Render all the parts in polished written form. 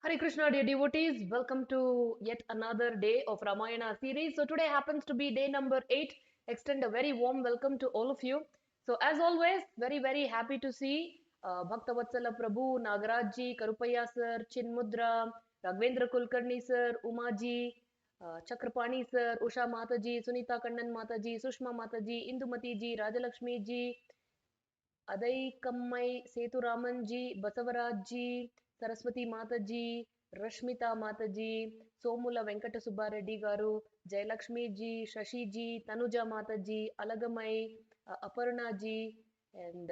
Hare Krishna, dear devotees. Welcome to yet another day of Ramayana series. So today happens to be day number 8. Extend a very warm welcome to all of you. So as always, very happy to see Bhaktavatsala Prabhu, Nagarajji, Karupaya sir, Chinmudra, Raghavendra Kulkarni sir, Umaji, Chakrapani sir, Usha Mataji, Sunita Kandan Mataji, Sushma Mataji, Indumati ji, Rajalakshmi ji, Adai Seturaman ji, Basavaraj ji, Saraswati Mataji, Rashmita Mataji, Somula Venkata Subbareddy garu, Jayalakshmi ji, Shashi ji, Tanuja Mataji, Alagamai, Aparna ji, and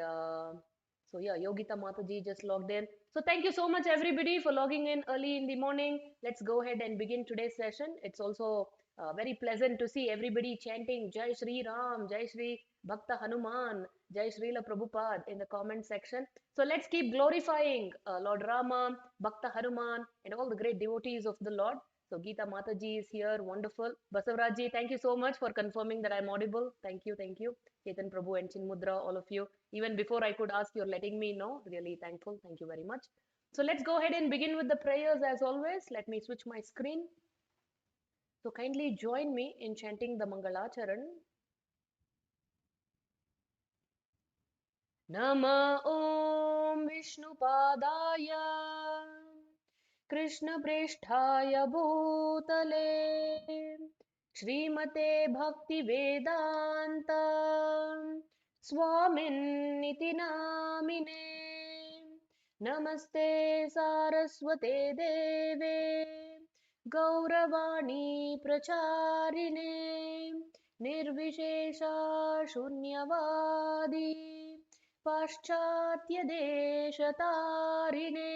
Yogita Mataji just logged in. So thank you so much everybody for logging in early in the morning. Let's go ahead and begin today's session. It's also very pleasant to see everybody chanting Jai Shri Ram, Jai Shri Bhakta Hanuman, Jai Srila Prabhupada in the comment section. So let's keep glorifying Lord Rama, Bhakta Hanuman, and all the great devotees of the Lord. So Geeta Mataji is here, wonderful. Basavarajji, thank you so much for confirming that I'm audible. Thank you, thank you. Chetan Prabhu and Chinmudra, all of you. Even before I could ask, you're letting me know. Really thankful. Thank you very much. So let's go ahead and begin with the prayers as always. Let me switch my screen. So kindly join me in chanting the Mangalacharan. Nama Om Vishnupadaya Krishna Pristhaya Bhutale Shrimate Bhakti Vedanta Swamin Namine Namaste Saraswate Deve Gauravani Pracharine Nirvishesha Shunyavadi पाश्चात्यदेशतारिणे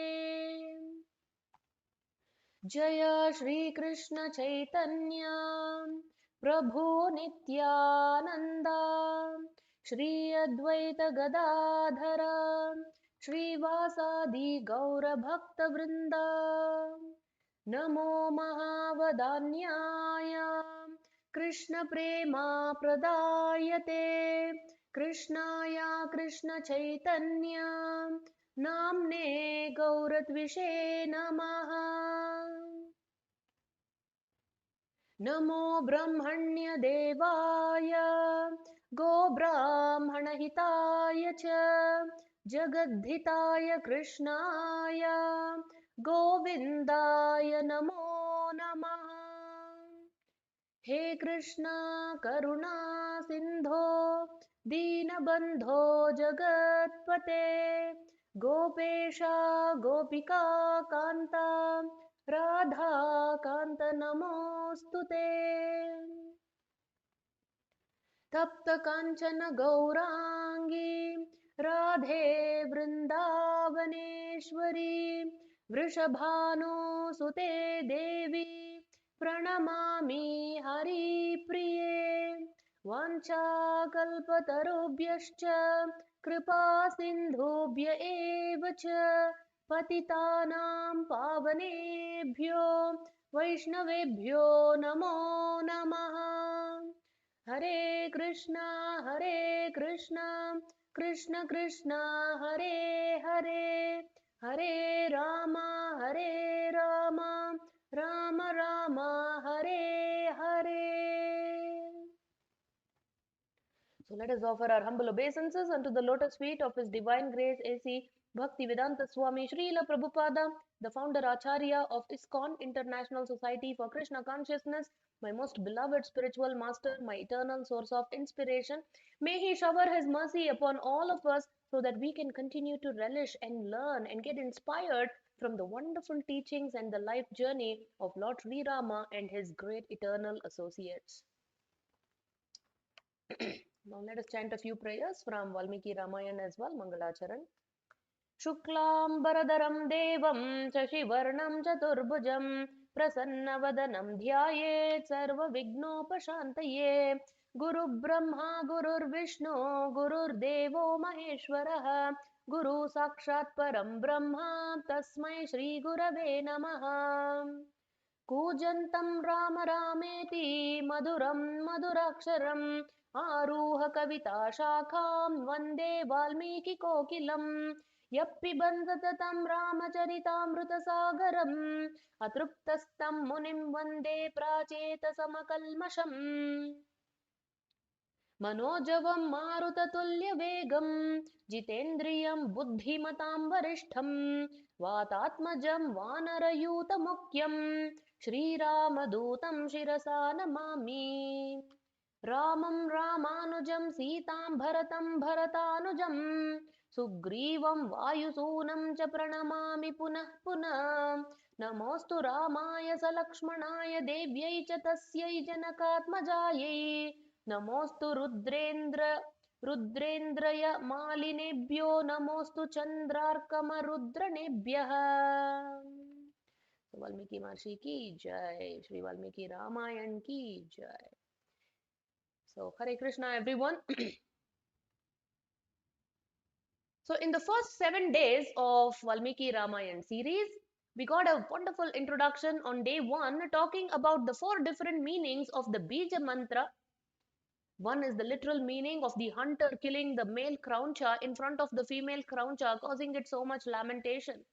जय श्रीकृष्ण चैतन्य प्रभु नित्यानन्द श्री अद्वैत गदाधर श्रीवासादि गौरभक्तवृन्द नमो महावदान्याय कृष्णप्रेमा प्रदायते कृष्णाय कृष्ण चैतन्य नाम्ने गौरत्विषे नमः नमो ब्रह्मण्य देवाय गोब्राह्मणहिताय च जगद्धिताय कृष्णाय गोविन्दाय नमो नमः हे कृष्णा करुणा सिन्धो दीनबन्धो जगत्पते गोपेशा गोपिका कान्ता राधा कान्त नमोऽस्तु ते तप्त काञ्चन गौराङ्गी राधे वृन्दावनेश्वरी वृषभानुसुते देवी प्रणमामि हरिप्रिये वाञ्छाकल्पतरुभ्यश्च कृपा सिन्धुभ्य एव च पतितानां पावनेभ्यो वैष्णवेभ्यो नमो नमः हरे Krishna Krishna Krishna Hare Hare Hare Ram Ram Ram Hare Hare. So let us offer our humble obeisances unto the lotus feet of His Divine Grace A.C. Bhaktivedanta Swami Srila Prabhupada, the founder Acharya of ISKCON International Society for Krishna Consciousness, my most beloved spiritual master, my eternal source of inspiration. May He shower His mercy upon all of us so that we can continue to relish and learn and get inspired from the wonderful teachings and the life journey of Lord Sri Rama and His great eternal associates. Now let us chant a few prayers from Valmiki Ramayana as well, Mangalacharan. Shuklam devam Shashivarnam Chaturbhujam Prasannavadhanam Dhyayet Sarva Vignopashantaye Guru Brahma Gurur Vishnu Gurur Devo Maheshwaraha Guru Sakshat Param Brahma Tasmai Shri Gurave Namaha Kujantam Rama Rameti Maduram Maduraksharam Aruha Kavita Shakham Vande Valmiki Kokilam यप्पिबन् सततं रामचरितामृतसागरम् अतृप्तस्तं मुनिं वन्दे प्राचेतसमकल्मषम् मनोजवं मारुततुल्यवेगं जितेन्द्रियं बुद्धिमतां वरिष्ठं वातात्मजं वानरयूतमुख्यं श्रीरामदूतं शिरसा नमामि रामं रामानुजं सीतां भरतं भरतानुजं सुग्रीवं वायुसूनं च प्रणमामि पुनः पुनः नमोऽस्तु रामाय सलक्ष्मणाय देव्यै च तस्यै जनकात्मजायै नमोऽस्तु रुद्रेन्द्रय मालिनेभ्यो नमोऽस्तु चन्द्रार्कमरुद्रणेभ्यः। वाल्मीकि महर्षि की जय, श्री वाल्मीकि रामायण की जय. So Hare Krishna everyone. So in the first 7 days of Valmiki Ramayana series, we got a wonderful introduction on day 1 talking about the 4 different meanings of the Bija mantra. One is the literal meaning of the hunter killing the male Krauncha in front of the female Krauncha, causing it so much lamentation.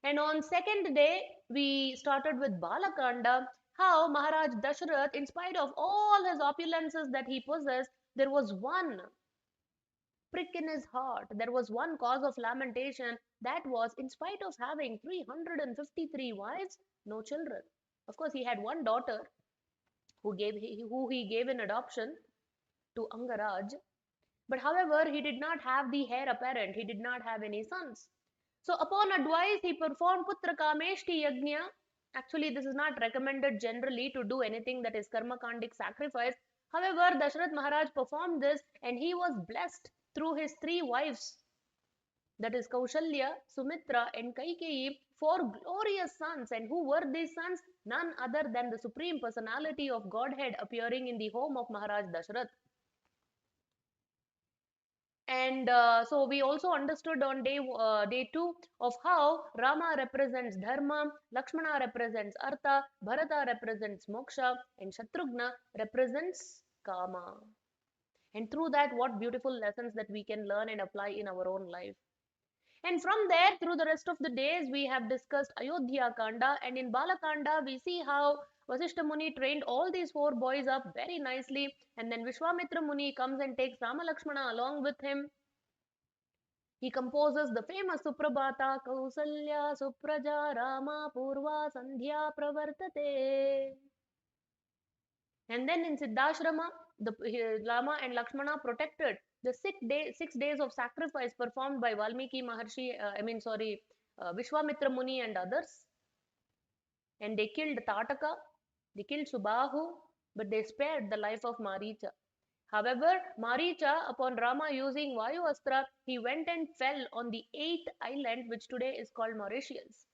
And on second day, we started with Balakanda, how Maharaj Dasharath, in spite of all his opulences that he possessed, there was one prick in his heart. There was one cause of lamentation, that was in spite of having 353 wives, no children. Of course, he had one daughter who he gave in adoption to Angaraj. But however, he did not have the heir apparent. He did not have any sons. So upon advice, he performed Putra Kameshti Yajna. Actually, this is not recommended generally to do anything that is karmakandic sacrifice. However, Dasharath Maharaj performed this and he was blessed through his 3 wives. That is Kaushalya, Sumitra and Kaikeyi, 4 glorious sons. And who were these sons? None other than the Supreme Personality of Godhead appearing in the home of Maharaj Dasharath. And so we also understood on day 2 of how Rama represents Dharma, Lakshmana represents Artha, Bharata represents Moksha, and Shatrughna represents Kama. And through that, what beautiful lessons that we can learn and apply in our own life. And from there, through the rest of the days, we have discussed Ayodhya Kanda, and in Balakanda, we see how Vasishta Muni trained all these 4 boys up very nicely, and then Vishwamitra Muni comes and takes Rama Lakshmana along with him. He composes the famous Suprabhata, Kausalya Supraja Rama Purva Sandhya Pravartate. And then in Siddhashrama, Rama and Lakshmana protected the 6 days of sacrifice performed by Valmiki Maharshi, Vishwamitra Muni and others. And they killed Tataka, they killed Subahu, but they spared the life of Maricha. However, Maricha, upon Rama using Vayu Astra, he went and fell on the 8th island, which today is called Mauritius.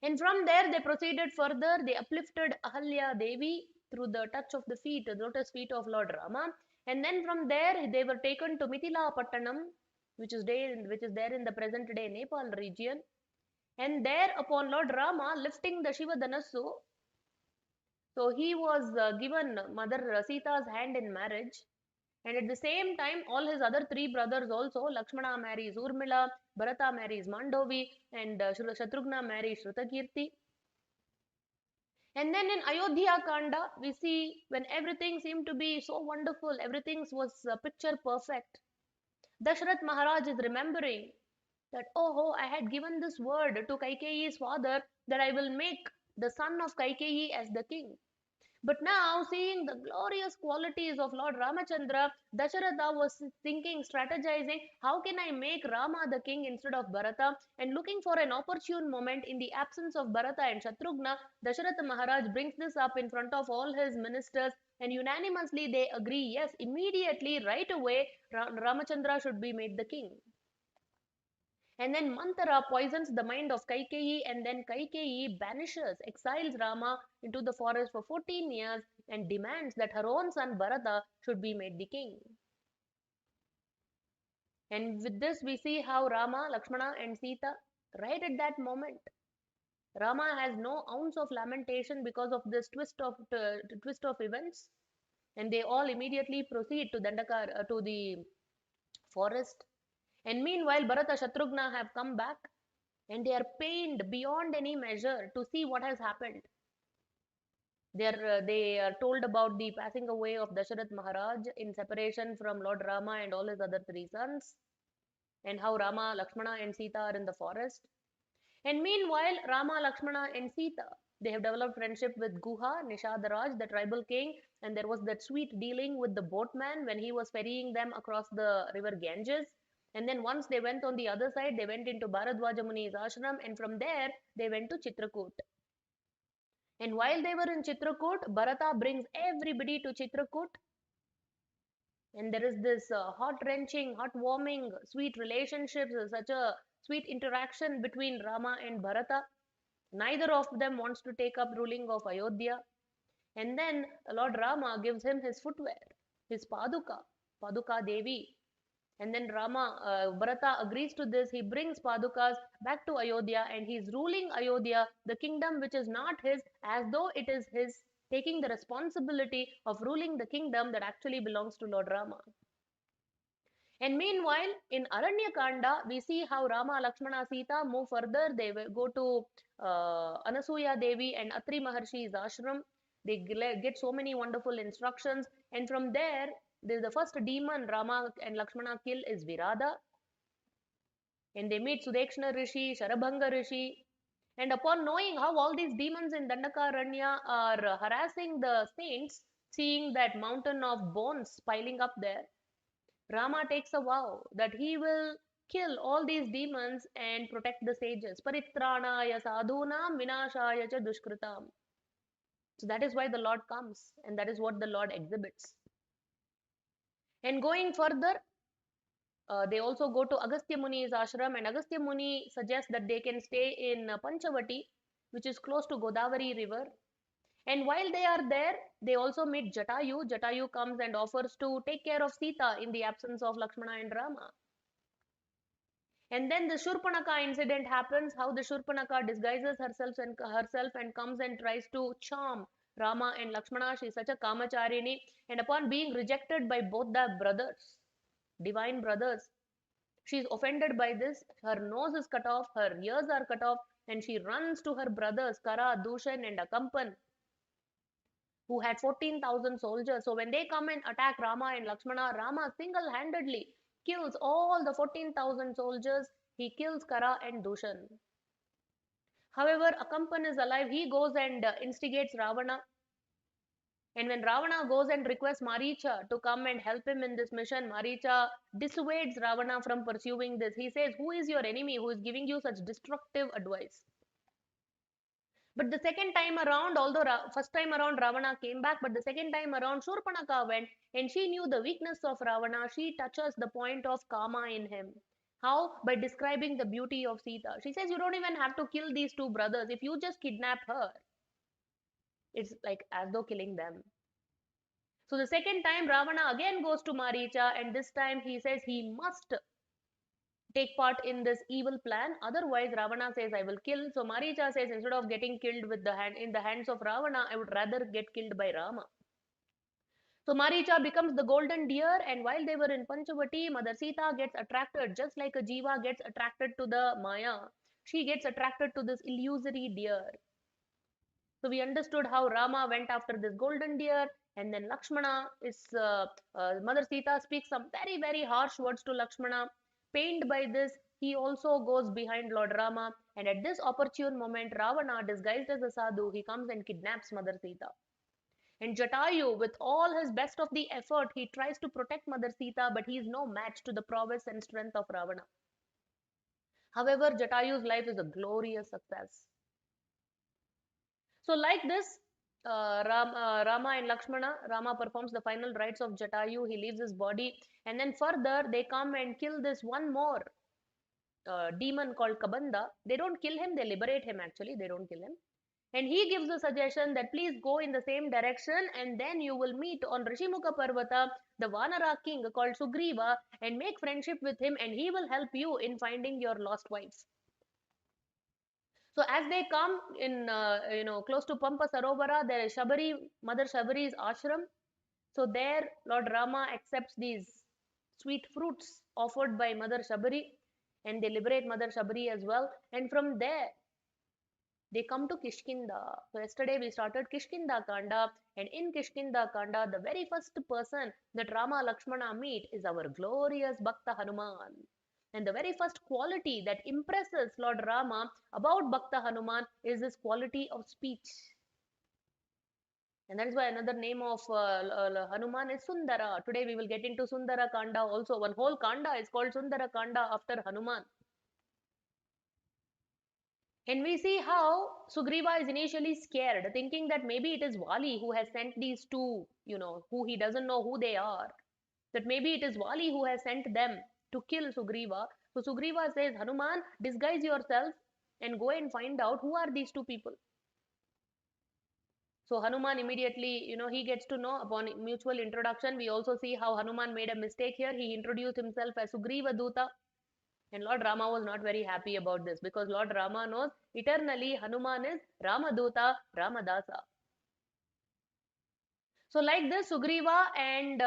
And from there, they proceeded further. They uplifted Ahalya Devi through the touch of the feet, the lotus feet of Lord Rama. And then from there, they were taken to Mithila Pattanam, which is there in the present day Nepal region. And there, upon Lord Rama lifting the Shiva Dhanassu, so he was given Mother Sita's hand in marriage. And at the same time, all his other 3 brothers also, Lakshmana marries Urmila, Bharata marries Mandovi, and Shatrughna marries Shrutakirti. And then in Ayodhya Kanda, we see when everything seemed to be so wonderful, everything was picture perfect. Dasharath Maharaj is remembering that, oh, I had given this word to Kaikeyi's father that I will make the son of Kaikeyi as the king. But now, seeing the glorious qualities of Lord Ramachandra, Dasharatha was thinking, strategizing, how can I make Rama the king instead of Bharata? And looking for an opportune moment in the absence of Bharata and Shatrughna, Dasharatha Maharaj brings this up in front of all his ministers, and unanimously they agree, yes, immediately, right away, Ramachandra should be made the king. And then Mantara poisons the mind of Kaikeyi, and then Kaikeyi exiles Rama into the forest for 14 years and demands that her own son Bharata should be made the king. And with this we see how Rama, Lakshmana and Sita, right at that moment, Rama has no ounce of lamentation because of this twist of events, and they all immediately proceed to the forest. And meanwhile, Bharata Shatrughna have come back and they are pained beyond any measure to see what has happened. They are told about the passing away of Dasharath Maharaj in separation from Lord Rama and all his other three sons, and how Rama, Lakshmana, and Sita are in the forest. And meanwhile, Rama, Lakshmana, and Sita, they have developed friendship with Guha, Nishadaraj, the tribal king, and there was that sweet dealing with the boatman when he was ferrying them across the river Ganges. And then once they went on the other side, they went into Bharadwaja Muni's ashram, and from there they went to Chitrakoot. And while they were in Chitrakoot, Bharata brings everybody to Chitrakoot, and there is this heart-wrenching, heart-warming, sweet relationships, such a sweet interaction between Rama and Bharata. Neither of them wants to take up ruling of Ayodhya. And then Lord Rama gives him his footwear, his Paduka Devi. And then Bharata agrees to this. He brings Padukas back to Ayodhya and he's ruling Ayodhya, the kingdom which is not his, as though it is his, taking the responsibility of ruling the kingdom that actually belongs to Lord Rama. And meanwhile, in Aranya Kanda, we see how Rama, Lakshmana, Sita move further. They go to Anasuya Devi and Atri Maharshi's ashram. They get so many wonderful instructions. And from there, the first demon Rama and Lakshmana kill is Virada. And they meet Sudekshna Rishi, Sharabhanga Rishi. And upon knowing how all these demons in Dandakaranya are harassing the saints, seeing that mountain of bones piling up there, Rama takes a vow that he will kill all these demons and protect the sages. Paritranaya sadhunam vinashaya cha dushkritam. So that is why the Lord comes, and that is what the Lord exhibits. And going further, they also go to Agastya Muni's ashram, and Agastya Muni suggests that they can stay in Panchavati, which is close to Godavari river. And while they are there, they also meet Jatayu. Jatayu comes and offers to take care of Sita in the absence of Lakshmana and Rama. And then the Shurpanaka incident happens, how the Shurpanaka disguises herself and comes and tries to charm Rama and Lakshmana. She is such a Kamacharini. And upon being rejected by both the brothers, divine brothers, she is offended by this. Her nose is cut off, her ears are cut off, and she runs to her brothers, Kara, Dushan, and Akampan, who had 14,000 soldiers. So when they come and attack Rama and Lakshmana, Rama single-handedly kills all the 14,000 soldiers. He kills Kara and Dushan. However, Akampan is alive. He goes and instigates Ravana. And when Ravana goes and requests Maricha to come and help him in this mission, Maricha dissuades Ravana from pursuing this. He says, who is your enemy who is giving you such destructive advice? But the second time around, although first time around Ravana came back, but the second time around Shurpanaka went and she knew the weakness of Ravana. She touches the point of karma in him. How? By describing the beauty of Sita. She says, you don't even have to kill these two brothers. If you just kidnap her, it's like as though killing them. So the second time Ravana again goes to Maricha, and this time he says he must take part in this evil plan. Otherwise, Ravana says, I will kill. So Maricha says, instead of getting killed in the hands of Ravana, I would rather get killed by Rama. So Maricha becomes the golden deer, and while they were in Panchavati, Mother Sita gets attracted, just like a jiva gets attracted to the Maya. She gets attracted to this illusory deer. So we understood how Rama went after this golden deer, and then Lakshmana Mother Sita speaks some very, very harsh words to Lakshmana. Pained by this, he also goes behind Lord Rama, and at this opportune moment, Ravana, disguised as a sadhu, he comes and kidnaps Mother Sita. And Jatayu, with all his best of the effort, he tries to protect Mother Sita, but he is no match to the prowess and strength of Ravana. However, Jatayu's life is a glorious success. So like this, Rama and Lakshmana, Rama performs the final rites of Jatayu, he leaves his body, and then further they come and kill this one more demon called Kabanda. They don't kill him, they liberate him actually, they don't kill him. And he gives the suggestion that please go in the same direction and then you will meet on Rishimukha Parvata the Vanara king called Sugriva and make friendship with him and he will help you in finding your lost wife. So as they come in, close to Pampa Sarovara, there is Mother Shabari's ashram. So there, Lord Rama accepts these sweet fruits offered by Mother Shabari, and they liberate Mother Shabari as well. And from there, they come to Kishkinda. So yesterday we started Kishkindha Kanda, and in Kishkindha Kanda, the very first person that Rama Lakshmana meet is our glorious Bhakta Hanuman. And the very first quality that impresses Lord Rama about Bhakta Hanuman is this quality of speech. And that is why another name of Hanuman is Sundara. Today we will get into Sundara Kanda also. One whole Kanda is called Sundara Kanda after Hanuman. And we see how Sugriva is initially scared, thinking that maybe it is Vali who has sent these two, who he doesn't know who they are. That maybe it is Vali who has sent them to kill Sugriva. So Sugriva says, Hanuman, disguise yourself and go and find out who are these two people. So Hanuman immediately, he gets to know upon mutual introduction. We also see how Hanuman made a mistake here. He introduced himself as Sugriva Duta. And Lord Rama was not very happy about this because Lord Rama knows eternally Hanuman is Ramaduta, Ramadasa. So like this, Sugriva and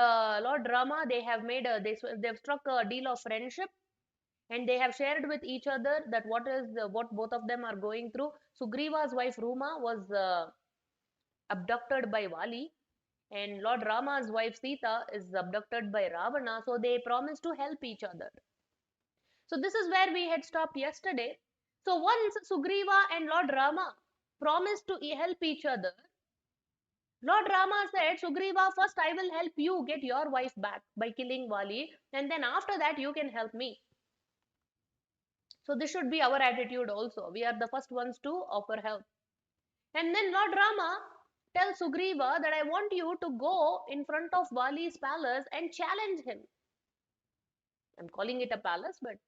Lord Rama, they have they've struck a deal of friendship, and they have shared with each other that what both of them are going through. Sugriva's wife Ruma was abducted by Vali, and Lord Rama's wife Sita is abducted by Ravana. So they promise to help each other. So this is where we had stopped yesterday. So once Sugriva and Lord Rama promised to help each other, Lord Rama said, Sugriva, first I will help you get your wife back by killing Vali, and then after that you can help me. So this should be our attitude also. We are the first ones to offer help. And then Lord Rama tells Sugriva that I want you to go in front of Vali's palace and challenge him. I'm calling it a palace, but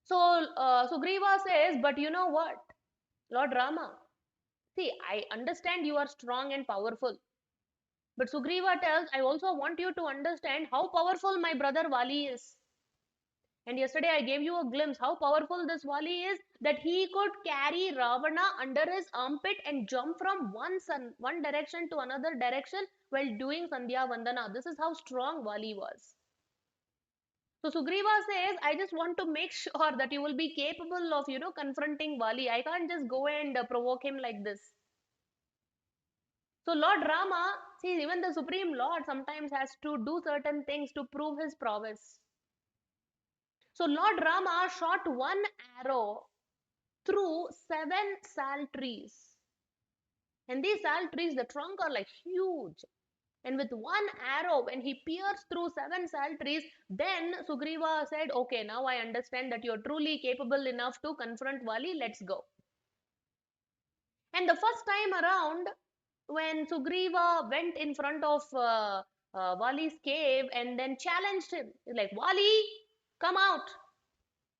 So Sugriva says, but you know what, Lord Rama, see, I understand you are strong and powerful. But Sugriva tells, I also want you to understand how powerful my brother Vali is. And yesterday I gave you a glimpse how powerful this Vali is, that he could carry Ravana under his armpit and jump from one direction to another direction while doing Sandhya Vandana. This is how strong Vali was. So Sugriva says, I just want to make sure that you will be capable of, confronting Vali. I can't just go and provoke him like this. So Lord Rama, see, even the Supreme Lord sometimes has to do certain things to prove his prowess. So Lord Rama shot one arrow through 7 sal trees. And these sal trees, the trunk are like huge. And with one arrow, when he pierced through 7 sal trees, then Sugriva said, okay, now I understand that you're truly capable enough to confront Vali, let's go. And the first time around, when Sugriva went in front of Vali's cave and then challenged him, he's like, Vali, come out,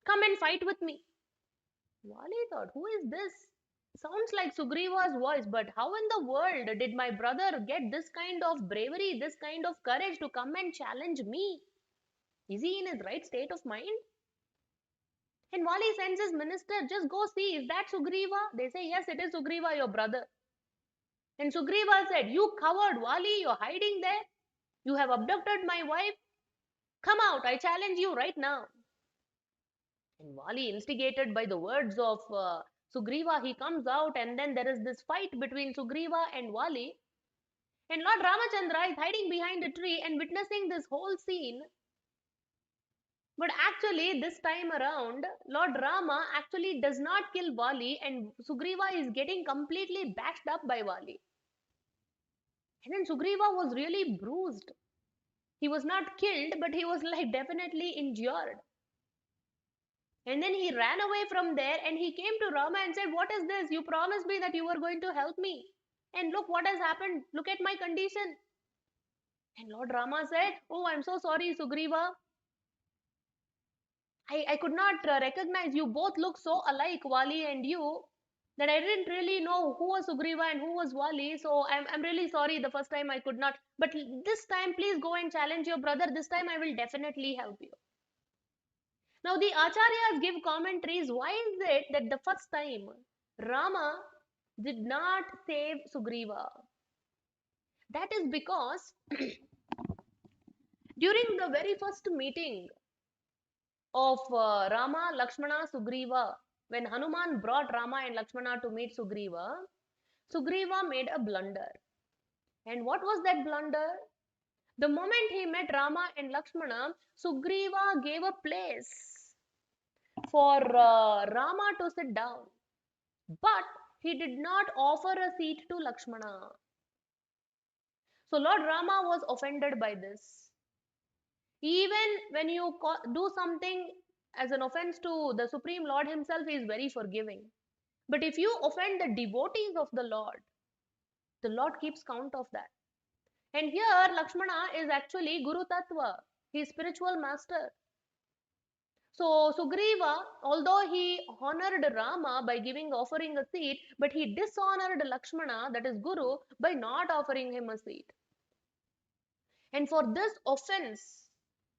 come and fight with me. Vali thought, who is this? Sounds like Sugriva's voice, but how in the world did my brother get this kind of bravery, this kind of courage to come and challenge me? Is he in his right state of mind? And Vali sends his minister, just go see, is that Sugriva? They say, yes, it is Sugriva, your brother. And Sugriva said, you coward Vali, you're hiding there. You have abducted my wife. Come out, I challenge you right now. And Vali, instigated by the words of Sugriva, he comes out, and then there is this fight between Sugriva and Vali. And Lord Ramachandra is hiding behind a tree and witnessing this whole scene. But actually, this time around, Lord Rama actually does not kill Vali, and Sugriva is getting completely bashed up by Vali. And then Sugriva was really bruised. He was not killed, but he was like definitely injured. And then he ran away from there and he came to Rama and said, what is this? You promised me that you were going to help me. And look what has happened. Look at my condition. And Lord Rama said, oh, I'm so sorry, Sugriva. I could not recognize you. Both look so alike, Vali and you, that I didn't really know who was Sugriva and who was Vali. So I'm really sorry the first time I could not. But this time, please go and challenge your brother. This time I will definitely help you. Now the Acharyas give commentaries. Why is it that the first time Rama did not save Sugriva? That is because During the very first meeting of Rama, Lakshmana, Sugriva, when Hanuman brought Rama and Lakshmana to meet Sugriva, Sugriva made a blunder. And what was that blunder? The moment he met Rama and Lakshmana, Sugriva gave a place for Rama to sit down. But he did not offer a seat to Lakshmana. So Lord Rama was offended by this. Even when you do something as an offense to the Supreme Lord himself, he is very forgiving. But if you offend the devotees of the Lord keeps count of that. And here Lakshmana is actually Guru Tattva, his spiritual master. So Sugriva, although he honored Rama by offering a seat, but he dishonored Lakshmana, that is Guru, by not offering him a seat. And for this offense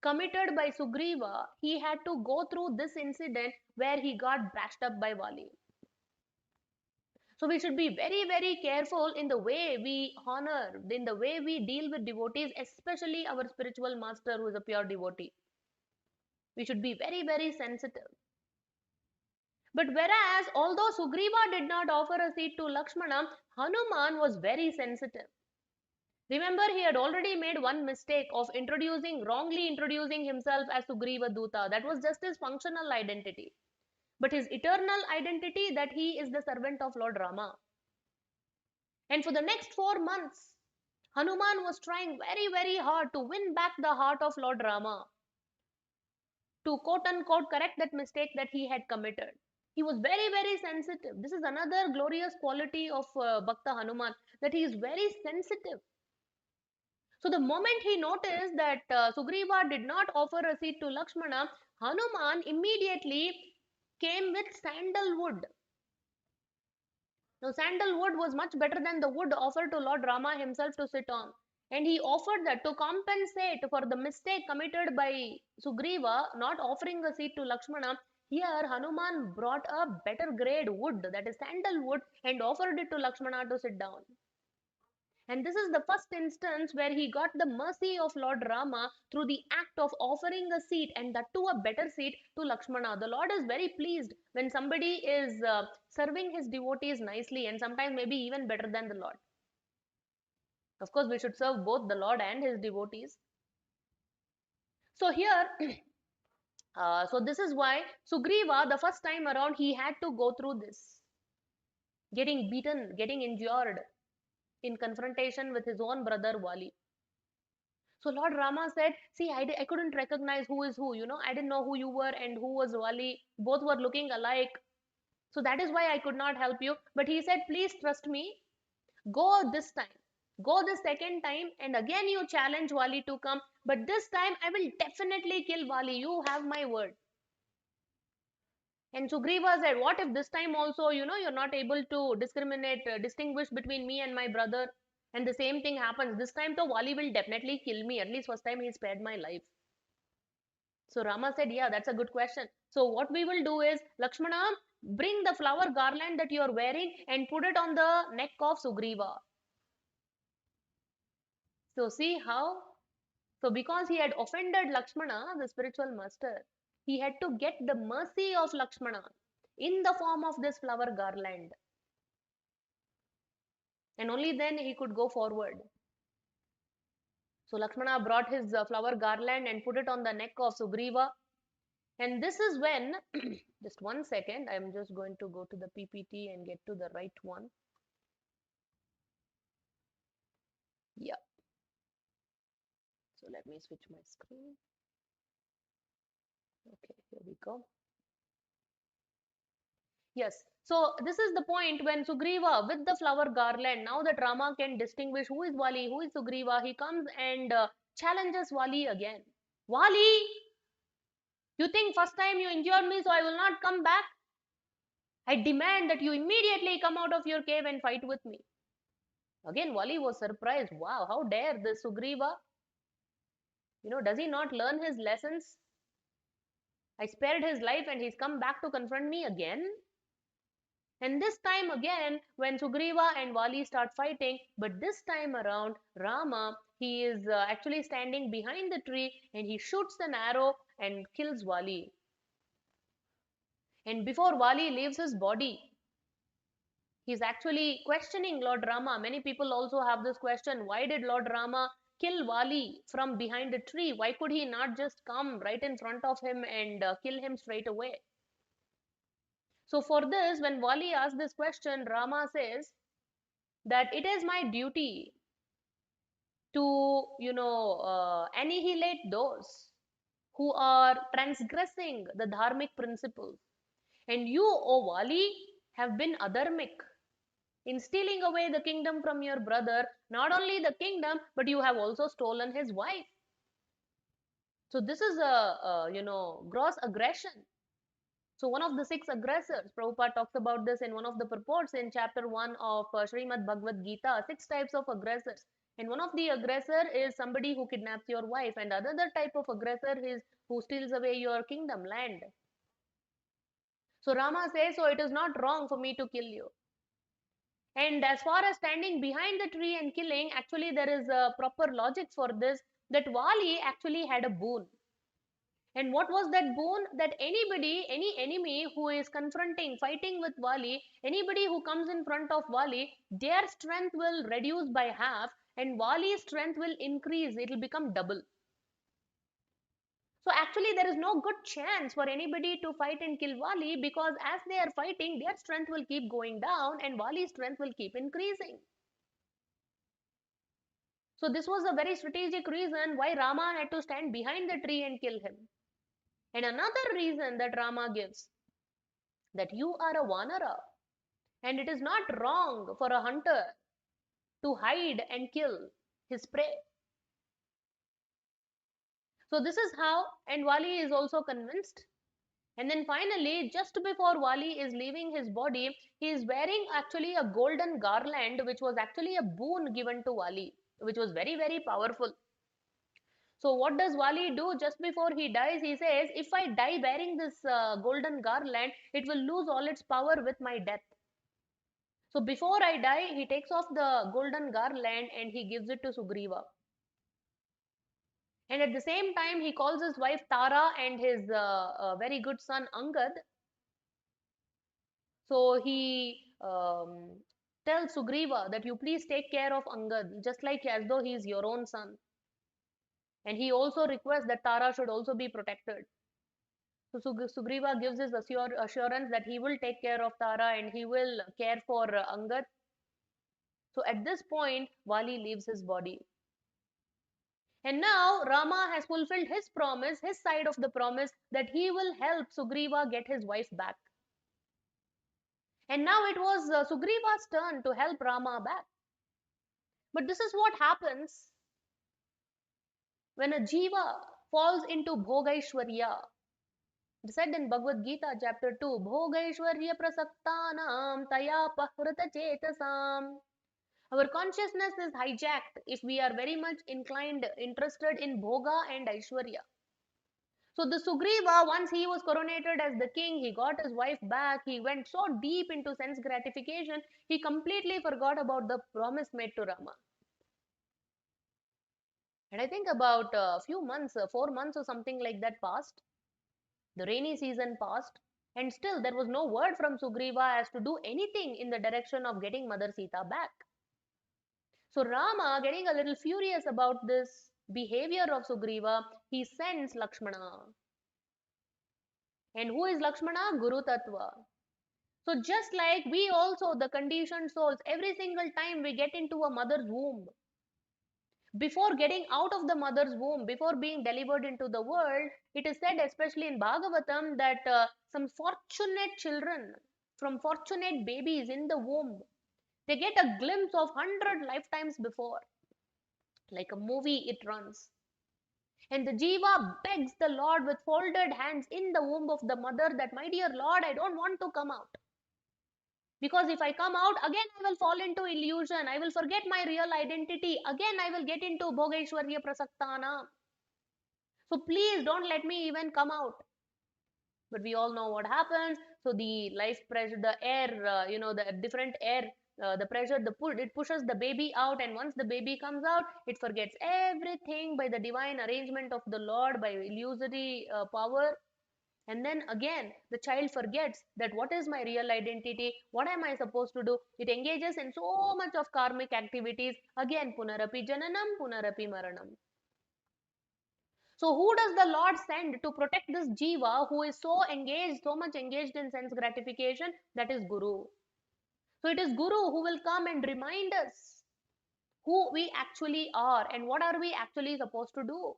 committed by Sugriva, he had to go through this incident where he got bashed up by Vali. So we should be very, very careful in the way we honor, in the way we deal with devotees, especially our spiritual master who is a pure devotee. We should be very, very sensitive. But whereas, although Sugriva did not offer a seat to Lakshmana, Hanuman was very sensitive. Remember, he had already made one mistake of wrongly introducing himself as Sugriva Duta. That was just his functional identity. But his eternal identity, that he is the servant of Lord Rama. And for the next 4 months, Hanuman was trying very, very hard to win back the heart of Lord Rama, to quote unquote correct that mistake that he had committed. He was very, very sensitive. This is another glorious quality of Bhakta Hanuman, that he is very sensitive. So the moment he noticed that Sugriva did not offer a seat to Lakshmana, Hanuman immediately came with sandalwood. Now sandalwood was much better than the wood offered to Lord Rama himself to sit on. And he offered that to compensate for the mistake committed by Sugriva, not offering a seat to Lakshmana. Here Hanuman brought a better grade wood, that is sandalwood, and offered it to Lakshmana to sit down. And this is the first instance where he got the mercy of Lord Rama through the act of offering a seat, and that too a better seat, to Lakshmana. The Lord is very pleased when somebody is serving his devotees nicely, and sometimes maybe even better than the Lord. Of course, we should serve both the Lord and his devotees. So here, so this is why Sugriva, the first time around, he had to go through this. Getting beaten, getting injured in confrontation with his own brother Vali. So Lord Rama said, see, I couldn't recognize who is who, I didn't know who you were and who was Vali. Both were looking alike. So that is why I could not help you. But he said, please trust me. Go this time. Go the second time, and again you challenge Vali to come. But this time I will definitely kill Vali. You have my word. And Sugriva said, what if this time also, you're not able to distinguish between me and my brother? And the same thing happens. This time, though, Vali will definitely kill me. At least first time he spared my life. So Rama said, yeah, that's a good question. So what we will do is, Lakshmana, bring the flower garland that you are wearing and put it on the neck of Sugriva. So see how? So because he had offended Lakshmana, the spiritual master, he had to get the mercy of Lakshmana in the form of this flower garland. And only then he could go forward. So Lakshmana brought his flower garland and put it on the neck of Sugriva. And this is when, just 1 second, I'm just going to go to the PPT and get to the right one. Yeah. So let me switch my screen. Okay, here we go. Yes. So this is the point when Sugriva with the flower garland, now that Rama can distinguish who is Vali, who is Sugriva, he comes and challenges Vali again. Vali, you think first time you injured me, so I will not come back? I demand that you immediately come out of your cave and fight with me. Again, Vali was surprised. Wow, how dare this Sugriva? Does he not learn his lessons? I spared his life and he's come back to confront me again. And this time again, when Sugriva and Vali start fighting, but this time around, Rama, he is actually standing behind the tree, and he shoots an arrow and kills Vali. And before Vali leaves his body, he's actually questioning Lord Rama. Many people also have this question, why did Lord Rama kill Vali from behind a tree? Why could he not just come right in front of him and kill him straight away? So for this, when Vali asks this question, Rama says that it is my duty to, annihilate those who are transgressing the dharmic principles. And you, O Vali, have been adharmic in stealing away the kingdom from your brother. Not only the kingdom, but you have also stolen his wife. So this is a gross aggression. So one of the six aggressors, Prabhupada talks about this in one of the purports in chapter 1 of Srimad Bhagavad Gita, six types of aggressors. And one of the aggressor is somebody who kidnaps your wife, and another type of aggressor is who steals away your kingdom, land. So Rama says, so it is not wrong for me to kill you. And as far as standing behind the tree and killing, actually there is a proper logic for this, that Vali actually had a boon. And what was that boon? That anybody, any enemy who is confronting, fighting with Vali, anybody who comes in front of Vali, their strength will reduce by half, and Vali's strength will increase. It will become double. So actually there is no good chance for anybody to fight and kill Vali, because as they are fighting, their strength will keep going down and Vali's strength will keep increasing. So this was a very strategic reason why Rama had to stand behind the tree and kill him. And another reason that Rama gives, that you are a Vanara, and it is not wrong for a hunter to hide and kill his prey. So this is how, and Vali is also convinced. And then finally, just before Vali is leaving his body, he is wearing actually a golden garland, which was actually a boon given to Vali, which was very, very powerful. So what does Vali do just before he dies? He says, if I die wearing this golden garland, it will lose all its power with my death. So before I die, he takes off the golden garland and he gives it to Sugriva. And at the same time, he calls his wife Tara and his very good son Angad. So he tells Sugriva that you please take care of Angad, just like as though he is your own son. And he also requests that Tara should also be protected. So Sugriva gives his assurance that he will take care of Tara and he will care for Angad. So at this point, Vali leaves his body. And now Rama has fulfilled his promise, his side of the promise, that he will help Sugriva get his wife back. And now it was Sugriva's turn to help Rama back. But this is what happens when a jiva falls into Bhogaishwarya. It said in Bhagavad Gita chapter 2, Bhogaishwarya prasaktanam taya pahrata chetasam. Our consciousness is hijacked if we are very much interested in Bhoga and Aishwarya. So the Sugriva, once he was coronated as the king, he got his wife back, he went so deep into sense gratification, he completely forgot about the promise made to Rama. And I think about a few months, 4 months or something like that passed. The rainy season passed, and still there was no word from Sugriva as to do anything in the direction of getting Mother Sita back. So Rama, getting a little furious about this behavior of Sugriva, he sends Lakshmana. And who is Lakshmana? Guru Tattva. So just like we also, the conditioned souls, every single time we get into a mother's womb, before getting out of the mother's womb, before being delivered into the world, it is said, especially in Bhagavatam, that some fortunate children, from fortunate babies in the womb, they get a glimpse of 100 lifetimes before. Like a movie, it runs. And the jiva begs the Lord with folded hands in the womb of the mother that, my dear Lord, I don't want to come out. Because if I come out, again I will fall into illusion. I will forget my real identity. Again I will get into Bhogaishwarya Prasaktana. So please don't let me even come out. But we all know what happens. So the life pressure, the air, the different air the pressure, the pull, it pushes the baby out, and once the baby comes out, it forgets everything by the divine arrangement of the Lord, by illusory power. And then again, the child forgets that what is my real identity, what am I supposed to do. It engages in so much of karmic activities. Again, punarapi jananam, punarapi maranam. So who does the Lord send to protect this jiva who is so engaged, so much engaged in sense gratification? That is Guru. So it is Guru who will come and remind us who we actually are and what are we actually supposed to do.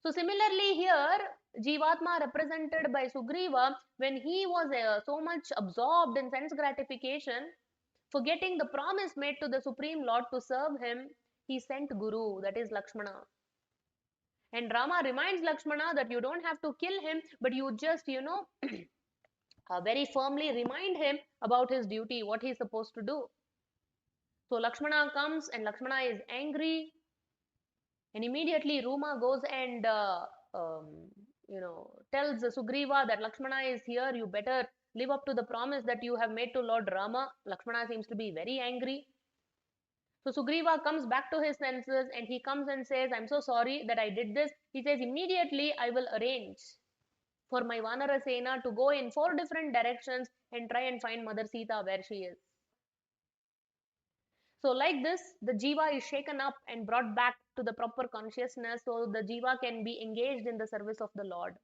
So similarly here, Jivatma represented by Sugriva, when he was so much absorbed in sense gratification, forgetting the promise made to the Supreme Lord to serve him, he sent Guru, that is Lakshmana. And Rama reminds Lakshmana that you don't have to kill him, but you just, very firmly remind him about his duty, what he's supposed to do. So Lakshmana comes and Lakshmana is angry, and immediately Ruma goes and tells Sugriva that Lakshmana is here, you better live up to the promise that you have made to Lord Rama. Lakshmana seems to be very angry. So Sugriva comes back to his senses and he comes and says, I'm so sorry that I did this. He says, immediately I will arrange for my Vanara Sena to go in 4 different directions and try and find Mother Sita where she is. So like this, the jiva is shaken up and brought back to the proper consciousness so the jiva can be engaged in the service of the Lord.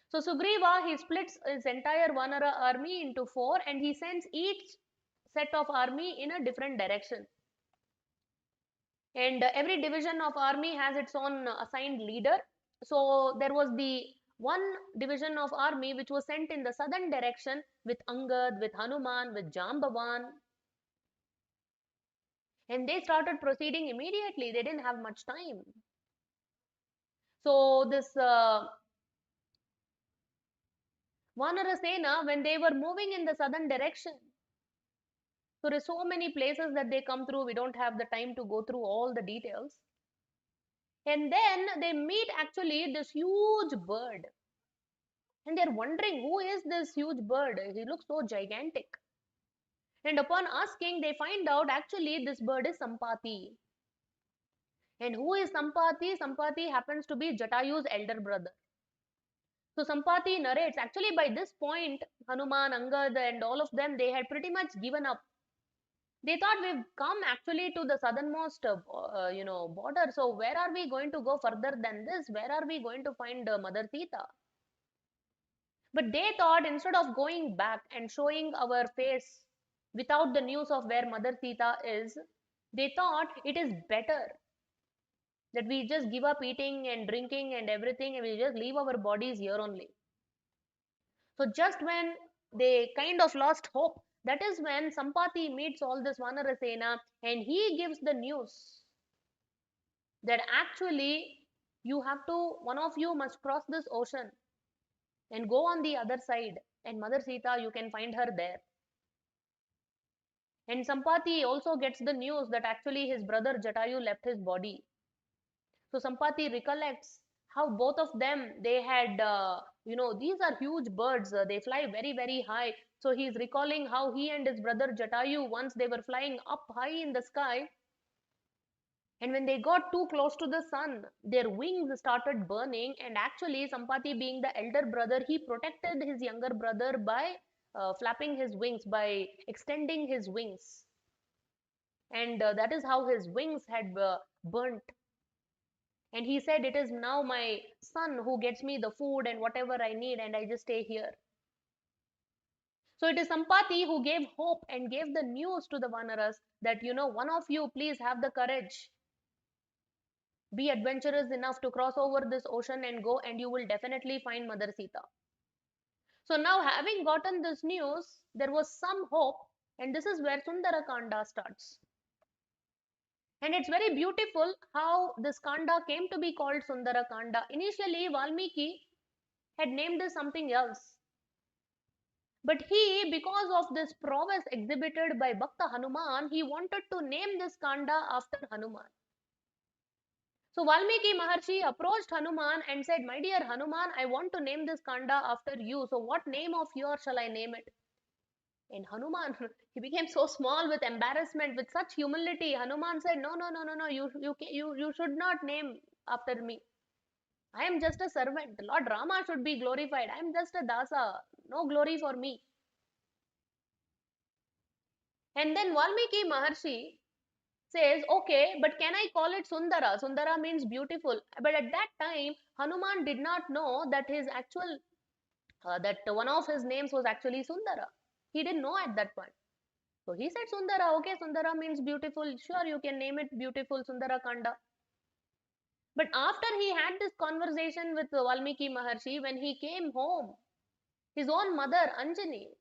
So Sugriva, he splits his entire Vanara army into 4 and he sends each set of army in a different direction. And every division of army has its own assigned leader. So there was the one division of army which was sent in the southern direction with Angad, with Hanuman, with Jambavan, and they started proceeding immediately. They didn't have much time. So this Vanarasena, when they were moving in the southern direction, so there's so many places that they come through, we don't have the time to go through all the details. And then they meet actually this huge bird, and they're wondering who is this huge bird, he looks so gigantic. And upon asking, they find out actually this bird is Sampati. And who is Sampati? Sampati happens to be Jatayu's elder brother. So Sampati narrates, actually by this point, Hanuman, Angad and all of them, they had pretty much given up. They thought we've come actually to the southernmost, border. So where are we going to go further than this? Where are we going to find Mother Sita? But they thought instead of going back and showing our face without the news of where Mother Sita is, they thought it is better that we just give up eating and drinking and everything and we just leave our bodies here only. So just when they kind of lost hope, that is when Sampati meets all this Vanarasena and he gives the news that actually you have to, one of you must cross this ocean and go on the other side, and Mother Sita, you can find her there. And Sampati also gets the news that actually his brother Jatayu left his body. So Sampati recollects how both of them, they had, these are huge birds, they fly very, very high. So he's recalling how he and his brother Jatayu, once they were flying up high in the sky, and when they got too close to the sun, their wings started burning. And actually, Sampati, being the elder brother, he protected his younger brother by flapping his wings, by extending his wings. And that is how his wings had burnt. And he said, it is now my son who gets me the food and whatever I need, and I just stay here. So it is Sampati who gave hope and gave the news to the Vanaras that, one of you please have the courage. Be adventurous enough to cross over this ocean and go, and you will definitely find Mother Sita. So now, having gotten this news, there was some hope, and this is where Sundarakanda starts. And it's very beautiful how this Kanda came to be called Sundarakanda. Initially, Valmiki had named this something else. But he, because of this prowess exhibited by Bhakta Hanuman, he wanted to name this Kanda after Hanuman. So Valmiki Maharshi approached Hanuman and said, my dear Hanuman, I want to name this Kanda after you. So what name of yours shall I name it? And Hanuman, he became so small with embarrassment, with such humility. Hanuman said, "No, no, no, no, no. You should not name after me. I am just a servant. Lord Rama should be glorified. I am just a dasa. No glory for me." And then Valmiki Maharshi says, "Okay, but can I call it Sundara? Sundara means beautiful." But at that time, Hanuman did not know that his actual that one of his names was actually Sundara. He didn't know at that point. So he said Sundara. Okay, Sundara means beautiful. Sure, you can name it beautiful Sundarakanda. But after he had this conversation with Valmiki Maharshi, when he came home, his own mother Anjani,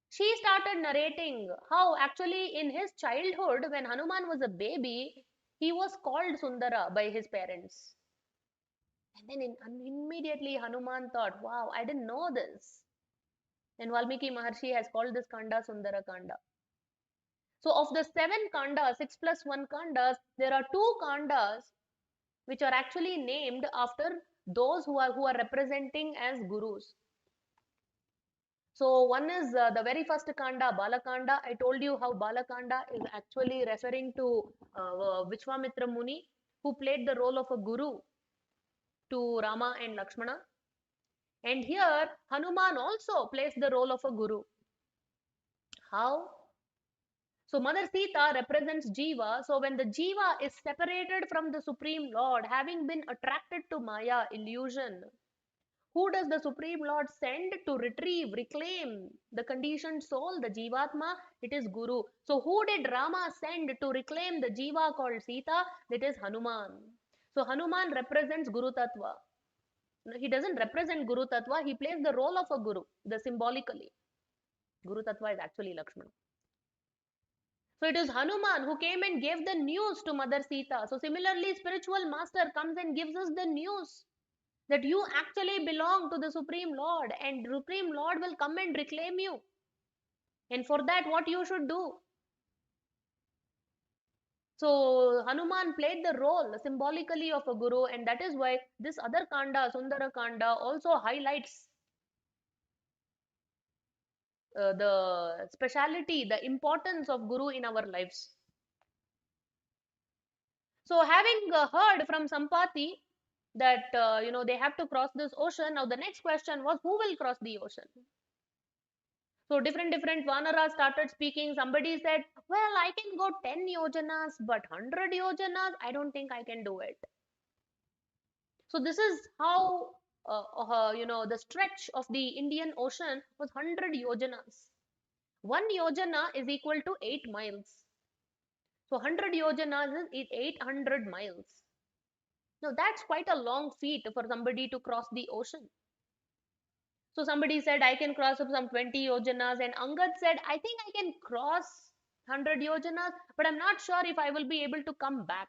she started narrating how actually in his childhood, when Hanuman was a baby, he was called Sundara by his parents. And then immediately Hanuman thought, wow, I didn't know this. And Valmiki Maharshi has called this Kanda Sundara Kanda. So of the 7 kandas, 6 plus 1 kandas, there are 2 kandas which are actually named after those who are representing as gurus. So one is the very first kanda, Balakanda. I told you how Balakanda is actually referring to Vishwamitra Muni, who played the role of a guru to Rama and Lakshmana. And here Hanuman also plays the role of a guru. How? So Mother Sita represents Jiva. So when the Jiva is separated from the Supreme Lord, having been attracted to Maya, illusion, who does the Supreme Lord send to retrieve, reclaim the conditioned soul, the Jivatma? It is Guru. So who did Rama send to reclaim the Jiva called Sita? That is Hanuman. So Hanuman represents Guru Tattva. He doesn't represent Guru Tattva, he plays the role of a Guru, the symbolically. Guru Tattva is actually Lakshmana. So it is Hanuman who came and gave the news to Mother Sita. So similarly, spiritual master comes and gives us the news that you actually belong to the Supreme Lord, and Supreme Lord will come and reclaim you. And for that, what you should do? So Hanuman played the role symbolically of a guru, and that is why this other Kanda, Sundarakanda, also highlights the speciality, the importance of guru in our lives. So having heard from Sampati that they have to cross this ocean, now the next question was, who will cross the ocean? So different Vanaras started speaking. Somebody said, well, I can go 10 yojanas, but 100 yojanas, I don't think I can do it. So this is how, the stretch of the Indian Ocean was 100 yojanas. 1 yojana is equal to 8 miles. So 100 yojanas is 800 miles. Now that's quite a long feat for somebody to cross the ocean. So somebody said, I can cross up some 20 yojanas, and Angad said, I think I can cross 100 yojanas, but I'm not sure if I will be able to come back.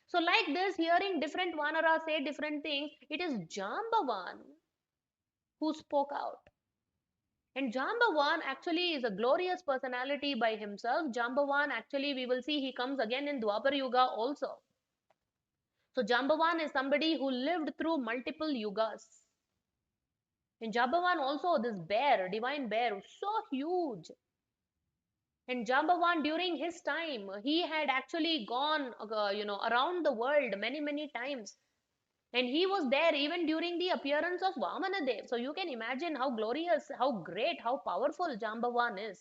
So like this, hearing different Vanaras say different things, it is Jambavan who spoke out. And Jambavan actually is a glorious personality by himself. Jambavan actually, we will see, he comes again in Dwapar Yuga also. So Jambavan is somebody who lived through multiple yugas. And Jambavan also, this bear, divine bear, was so huge. And Jambavan during his time, he had actually gone, around the world many times. And he was there even during the appearance of Vamanadev. So you can imagine how glorious, how great, how powerful Jambavan is.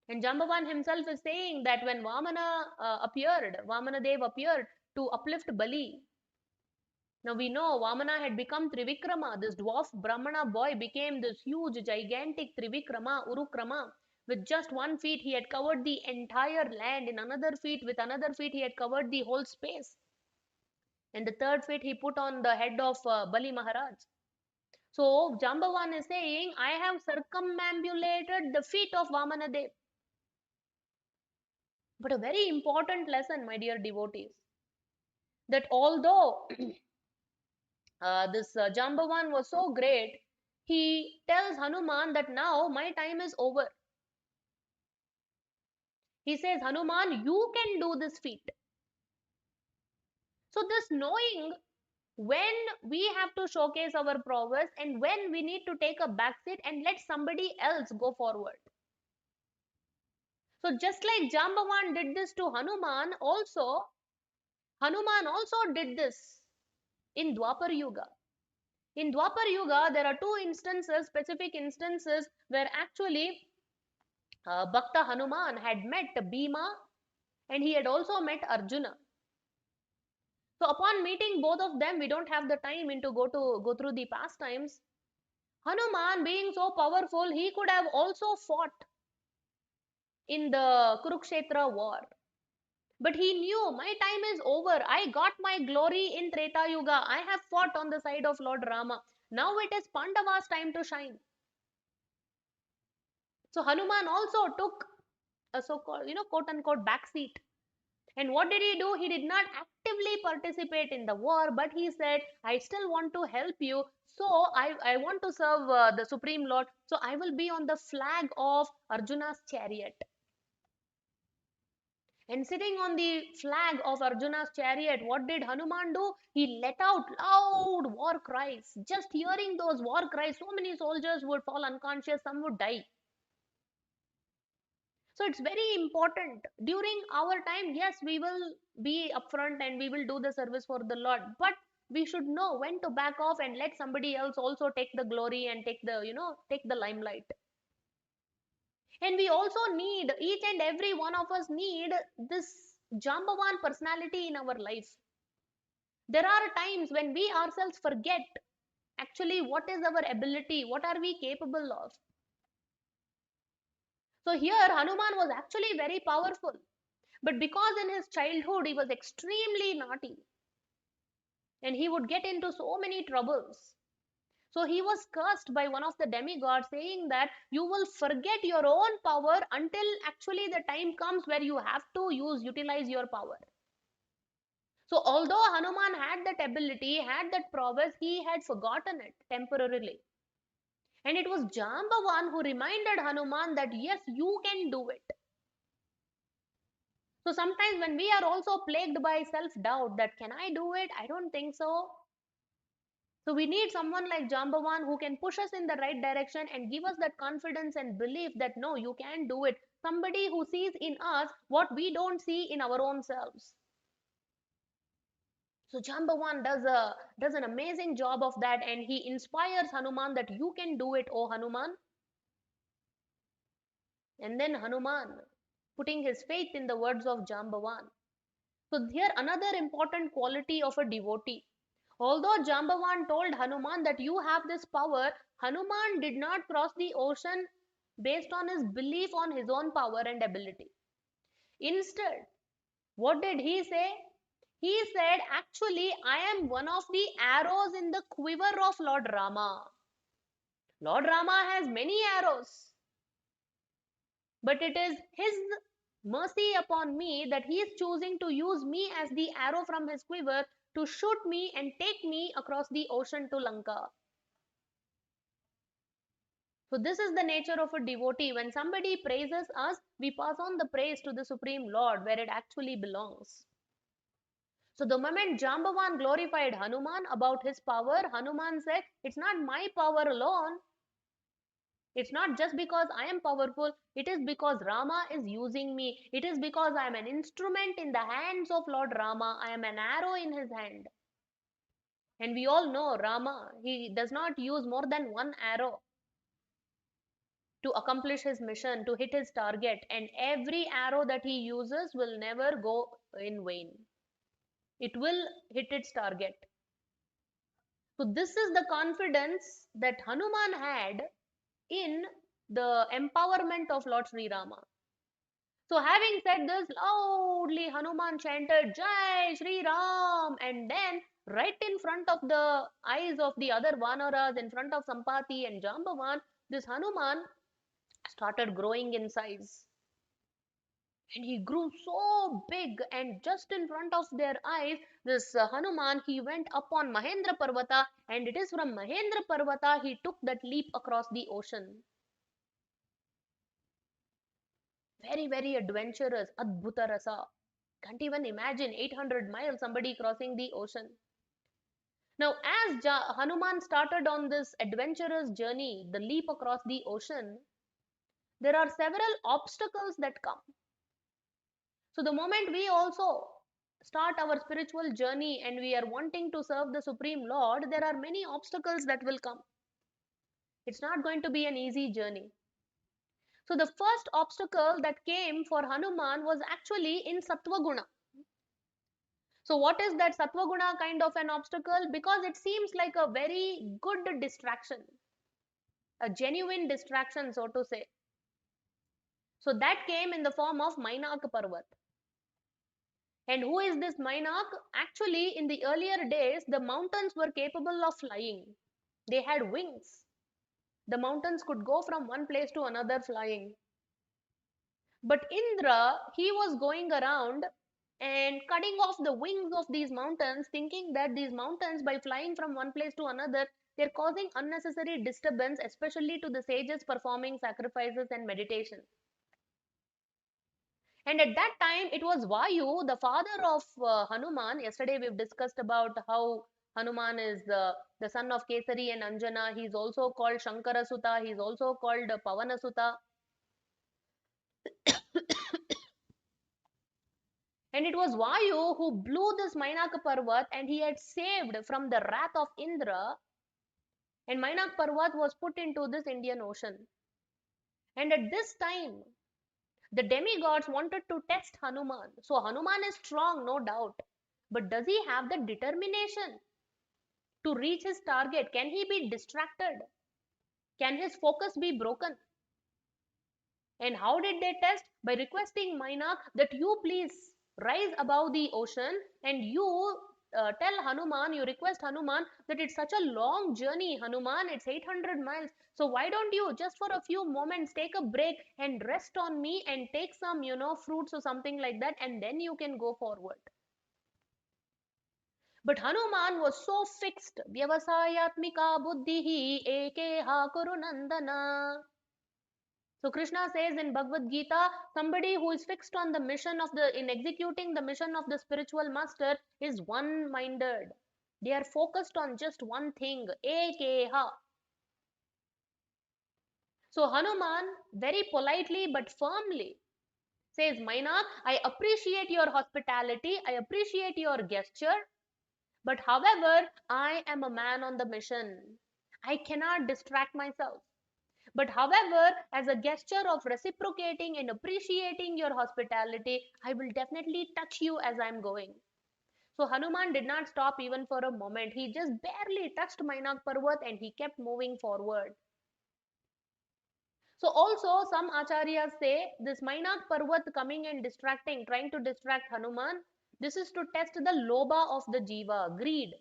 And Jambavan himself is saying that when Vamanadev appeared to uplift Bali. Now we know Vamana had become Trivikrama. This dwarf Brahmana boy became this huge, gigantic Trivikrama, Urukrama. With just 1 feet, he had covered the entire land. In another feet, with another feet, he had covered the whole space. And the third feet, he put on the head of Bali Maharaj. So Jambavan is saying, I have circumambulated the feet of Vamanadev. But a very important lesson, my dear devotees, that although this Jambavan was so great, he tells Hanuman that now my time is over. He says, Hanuman, you can do this feat. So this knowing when we have to showcase our prowess and when we need to take a back seat and let somebody else go forward. So just like Jambavan did this to Hanuman also did this in Dwapar Yuga. In Dwapar Yuga, there are two instances, specific instances, where actually Bhakta Hanuman had met Bhima and he had also met Arjuna. So upon meeting both of them, we don't have the time to go through the pastimes. Hanuman, being so powerful, he could have also fought in the Kurukshetra war. But he knew my time is over. I got my glory in Treta Yuga. I have fought on the side of Lord Rama. Now it is Pandava's time to shine. So Hanuman also took a so-called, quote unquote, backseat. And what did he do? He did not actively participate in the war, but he said, I still want to help you. So I want to serve the Supreme Lord. So I will be on the flag of Arjuna's chariot. And sitting on the flag of Arjuna's chariot, what did Hanuman do? He let out loud war cries. Just hearing those war cries, so many soldiers would fall unconscious, some would die. So it's very important. During our time, yes, we will be upfront and we will do the service for the Lord. But we should know when to back off and let somebody else also take the glory and take the limelight. And we also need, each and every one of us need this Jambavan personality in our life. There are times when we ourselves forget actually what is our ability, what are we capable of. So here Hanuman was actually very powerful. But because in his childhood he was extremely naughty and he would get into so many troubles. So he was cursed by one of the demigods saying that you will forget your own power until actually the time comes where you have to utilize your power. So although Hanuman had that ability, had that prowess, he had forgotten it temporarily. And it was Jambavan who reminded Hanuman that yes, you can do it. So sometimes when we are also plagued by self-doubt that can I do it? I don't think so. So we need someone like Jambavan who can push us in the right direction and give us that confidence and belief that no, you can do it. Somebody who sees in us what we don't see in our own selves. So Jambavan does an amazing job of that and he inspires Hanuman that you can do it, oh Hanuman. And then Hanuman putting his faith in the words of Jambavan. So here another important quality of a devotee. Although Jambavan told Hanuman that you have this power, Hanuman did not cross the ocean based on his belief on his own power and ability. Instead, what did he say? He said, actually, I am one of the arrows in the quiver of Lord Rama. Lord Rama has many arrows, but it is his mercy upon me that he is choosing to use me as the arrow from his quiver to shoot me and take me across the ocean to Lanka. So this is the nature of a devotee. When somebody praises us, we pass on the praise to the Supreme Lord where it actually belongs. So the moment Jambavan glorified Hanuman about his power, Hanuman said, it's not my power alone. It's not just because I am powerful, it is because Rama is using me. It is because I am an instrument in the hands of Lord Rama. I am an arrow in his hand. And we all know Rama, he does not use more than one arrow to accomplish his mission, to hit his target. And every arrow that he uses will never go in vain. It will hit its target. So this is the confidence that Hanuman had in the empowerment of Lord Sri Rama. So having said this, loudly Hanuman chanted Jai Sri Ram, and then right in front of the eyes of the other Vanaras, in front of Sampati and Jambavan, this Hanuman started growing in size. And he grew so big, and just in front of their eyes, this Hanuman, he went up on Mahendra Parvata, and it is from Mahendra Parvata he took that leap across the ocean. Very, very adventurous, Adbhuta Rasa. Can't even imagine 800 miles somebody crossing the ocean. Now, as Hanuman started on this adventurous journey, the leap across the ocean, there are several obstacles that come. So, the moment we also start our spiritual journey and we are wanting to serve the Supreme Lord, there are many obstacles that will come. It's not going to be an easy journey. So, the first obstacle that came for Hanuman was actually in Sattva Guna. So, what is that Sattva Guna kind of an obstacle? Because it seems like a very good distraction, a genuine distraction, so to say. So, that came in the form of Mainak Parvat. And who is this Mainak? Actually, in the earlier days, the mountains were capable of flying. They had wings. The mountains could go from one place to another flying. But Indra, he was going around and cutting off the wings of these mountains, thinking that these mountains, by flying from one place to another, they're causing unnecessary disturbance, especially to the sages performing sacrifices and meditation. And at that time, it was Vayu, the father of Hanuman. Yesterday, we've discussed about how Hanuman is the son of Kesari and Anjana. He's also called Shankara Sutta. He's also called Pavana Sutta. And it was Vayu who blew this Mainaka Parvat and he had saved from the wrath of Indra. And Mainak Parvat was put into this Indian Ocean. And at this time, the demigods wanted to test Hanuman. So Hanuman is strong, no doubt. But does he have the determination to reach his target? Can he be distracted? Can his focus be broken? And how did they test? By requesting Mainak that you please rise above the ocean and you tell Hanuman, you request Hanuman that it's such a long journey, Hanuman, it's 800 miles. So why don't you just for a few moments take a break and rest on me and take some, fruits or something like that, and then you can go forward. But Hanuman was so fixed. Vyavasayatmika buddhihi ekeha kurunandana. So Krishna says in Bhagavad Gita, somebody who is fixed on the mission of in executing the mission of the spiritual master is one-minded. They are focused on just one thing, ekeha. So Hanuman very politely but firmly says, Mainak, I appreciate your hospitality, I appreciate your gesture, but however, I am a man on the mission. I cannot distract myself. But however, as a gesture of reciprocating and appreciating your hospitality, I will definitely touch you as I'm going. So Hanuman did not stop even for a moment. He just barely touched Mainak Parvat and he kept moving forward. So also some acharyas say this Mainak Parvat coming and distracting, trying to distract Hanuman, this is to test the lobha of the jiva, greed.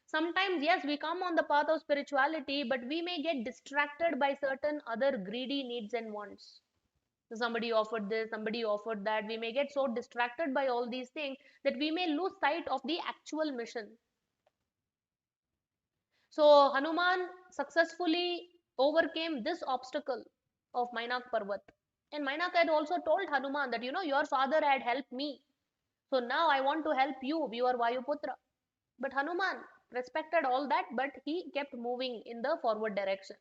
Sometimes, yes, we come on the path of spirituality, but we may get distracted by certain other greedy needs and wants. So somebody offered this, somebody offered that. We may get so distracted by all these things that we may lose sight of the actual mission. So Hanuman successfully overcame this obstacle of Mainak Parvat. And Mainak had also told Hanuman that, your father had helped me. So now I want to help you, your Vayuputra. But Hanuman respected all that, but he kept moving in the forward direction.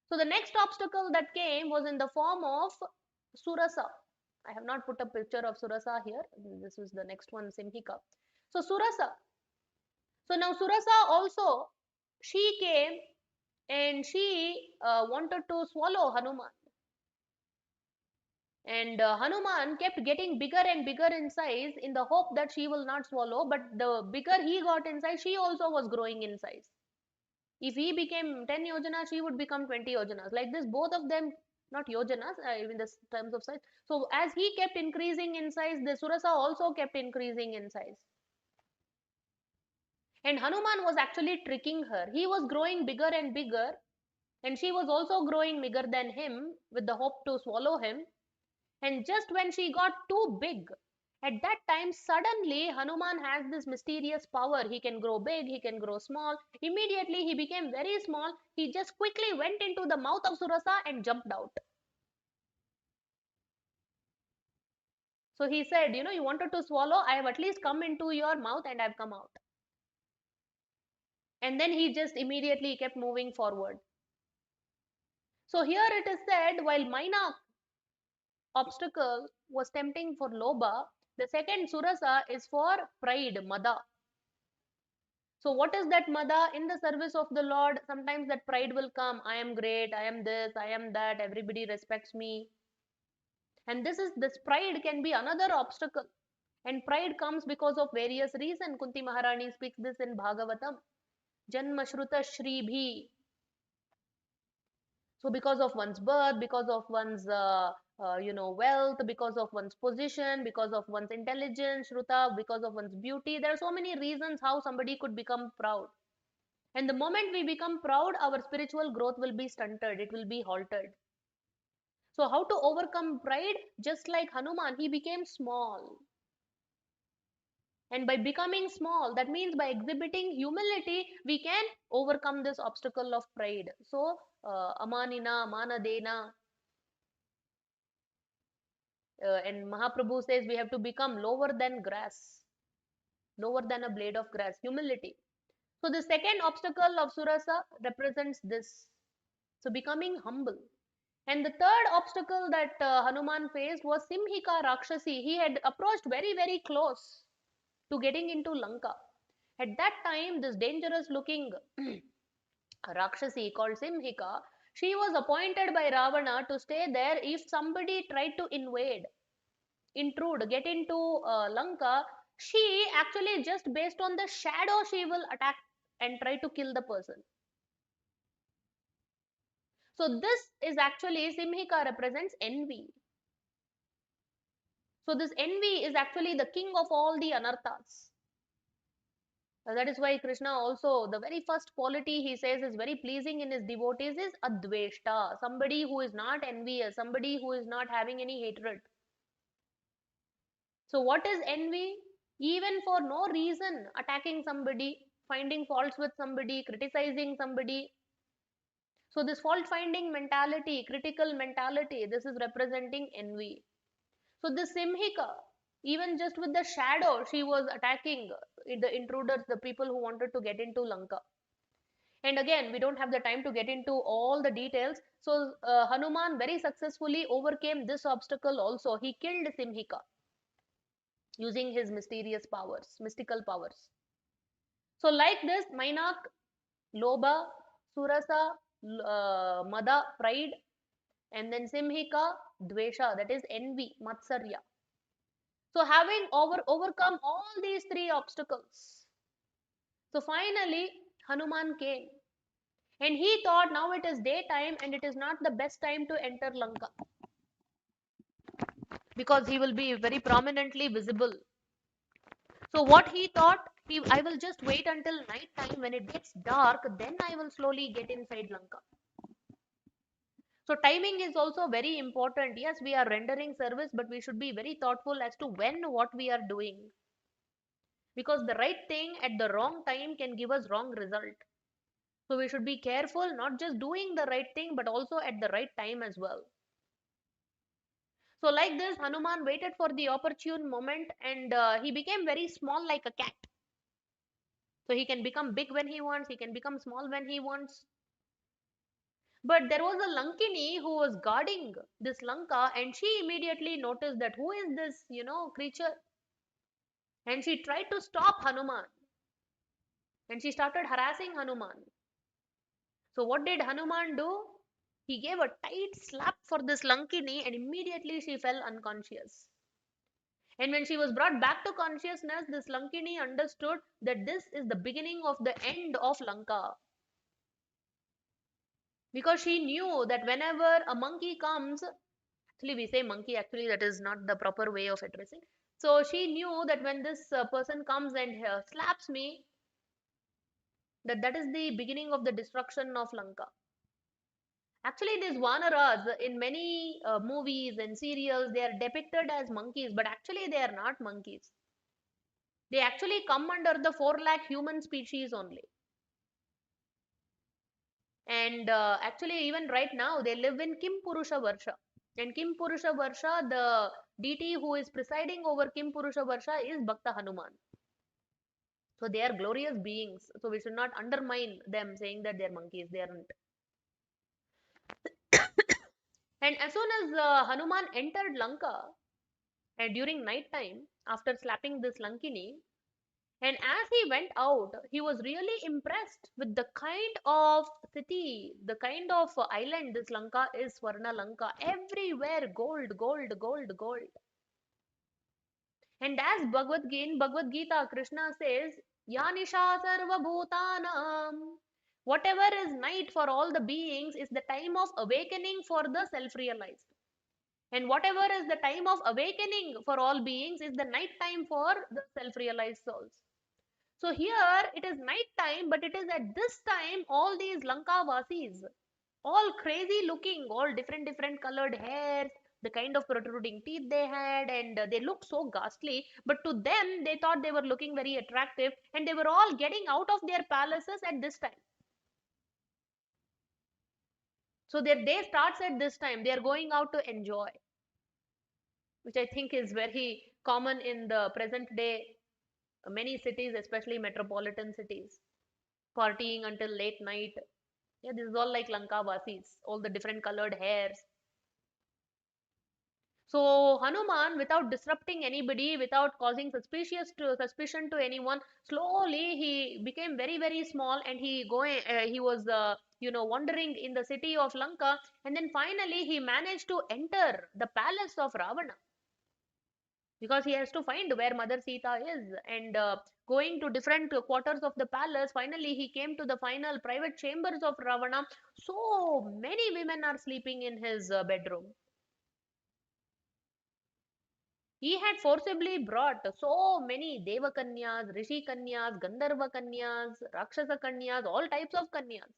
So the next obstacle that came was in the form of Surasa. I have not put a picture of Surasa here. This is the next one, Simhika. So Surasa. So now Surasa also, she came and she wanted to swallow Hanuman. And Hanuman kept getting bigger and bigger in size in the hope that she will not swallow. But the bigger he got in size, she also was growing in size. If he became 10 yojanas, she would become 20 yojanas. Like this, both of them, not yojanas, in the terms of size. So as he kept increasing in size, the Surasa also kept increasing in size. And Hanuman was actually tricking her. He was growing bigger and bigger, and she was also growing bigger than him with the hope to swallow him. And just when she got too big, at that time, suddenly Hanuman has this mysterious power. He can grow big, he can grow small. Immediately, he became very small. He just quickly went into the mouth of Surasa and jumped out. So he said, you wanted to swallow, I have at least come into your mouth and I've come out. And then he just immediately kept moving forward. So here it is said, while Maina obstacle was tempting for Loba, the second Surasa is for pride, Mada. So what is that Mada? In the service of the Lord, sometimes that pride will come. I am great, I am this, I am that, everybody respects me. And this pride can be another obstacle. And pride comes because of various reasons. Kunti Maharani speaks this in Bhagavatam. Janma Shruta Shribhi. So because of one's birth, because of one's wealth, because of one's position, because of one's intelligence, Shruta, because of one's beauty, there are so many reasons how somebody could become proud. And the moment we become proud, our spiritual growth will be stunted, it will be halted. So how to overcome pride? Just like Hanuman, he became small. And by becoming small, that means by exhibiting humility, we can overcome this obstacle of pride. So, amanina, manadena, and Mahaprabhu says we have to become lower than grass, lower than a blade of grass, humility. So, the second obstacle of Surasa represents this. So, becoming humble. And the third obstacle that Hanuman faced was Simhika Rakshasi. He had approached very, very close to getting into Lanka. At that time, this dangerous looking Rakshasi called Simhika, she was appointed by Ravana to stay there if somebody tried to intrude, get into Lanka. She actually, just based on the shadow, she will attack and try to kill the person. So this is actually, Simhika represents envy. So this envy is actually the king of all the anarthas. That is why Krishna also, the very first quality he says is very pleasing in his devotees is adveshta, somebody who is not envious, somebody who is not having any hatred. So what is envy? Even for no reason, attacking somebody, finding faults with somebody, criticizing somebody. So this fault finding mentality, critical mentality, this is representing envy. So this Simhika, even just with the shadow, she was attacking the intruders, the people who wanted to get into Lanka. And again, we don't have the time to get into all the details. So Hanuman very successfully overcame this obstacle also. He killed Simhika using his mysterious powers, mystical powers. So like this, Mainak, Loba, Surasa, Mada, pride, and then Simhika, Dvesha, that is envy, Matsarya. So having overcome all these three obstacles, so finally Hanuman came. And he thought now it is daytime and it is not the best time to enter Lanka because he will be very prominently visible. So what he thought, I will just wait until night time. When it gets dark, then I will slowly get inside Lanka. So timing is also very important. Yes, we are rendering service, but we should be very thoughtful as to when what we are doing. Because the right thing at the wrong time can give us wrong result. So we should be careful, not just doing the right thing, but also at the right time as well. So like this, Hanuman waited for the opportune moment and he became very small like a cat. So he can become big when he wants, he can become small when he wants. But there was a Lankini who was guarding this Lanka and she immediately noticed that who is this, creature? And she tried to stop Hanuman and she started harassing Hanuman. So what did Hanuman do? He gave a tight slap for this Lankini and immediately she fell unconscious. And when she was brought back to consciousness, this Lankini understood that this is the beginning of the end of Lanka. Because she knew that whenever a monkey comes, actually we say monkey, actually that is not the proper way of addressing. So she knew that when this person comes and slaps me, that is the beginning of the destruction of Lanka. Actually, these Vanaras in many movies and serials, they are depicted as monkeys, but actually they are not monkeys. They actually come under the 4 lakh human species only. And actually, even right now, they live in Kim Purusha Varsha. And Kim Purusha Varsha, the deity who is presiding over Kim Purusha Varsha is Bhakta Hanuman. So they are glorious beings. So we should not undermine them saying that they are monkeys. They aren't. And as soon as Hanuman entered Lanka, and during night time, after slapping this Lankini, and as he went out, he was really impressed with the kind of city, the kind of island this Lanka is, Swarna Lanka. Everywhere gold, gold, gold, gold. And as Bhagavad Gita, Krishna says, Yanisha sarva bhutanam. Whatever is night for all the beings is the time of awakening for the self realized. And whatever is the time of awakening for all beings is the night time for the self realized souls. So here it is night time, but it is at this time all these Lanka Vasis, all crazy looking, all different colored hairs, the kind of protruding teeth they had, and they looked so ghastly. But to them, they thought they were looking very attractive, and they were all getting out of their palaces at this time. So their day starts at this time. They are going out to enjoy, which I think is very common in the present day, many cities, especially metropolitan cities, partying until late night. Yeah, this is all like Lanka Vasis, all the different colored hairs. So Hanuman, without disrupting anybody, without causing suspicion to anyone, slowly he became very small, and he was wandering in the city of Lanka, and then finally he managed to enter the palace of Ravana, because he has to find where Mother Sita is, and going to different quarters of the palace, finally he came to the final private chambers of Ravana. So many women are sleeping in his bedroom. He had forcibly brought so many Deva Kanyas, Rishi Kanyas, Gandharva Kanyas, Rakshasa Kanyas, all types of Kanyas.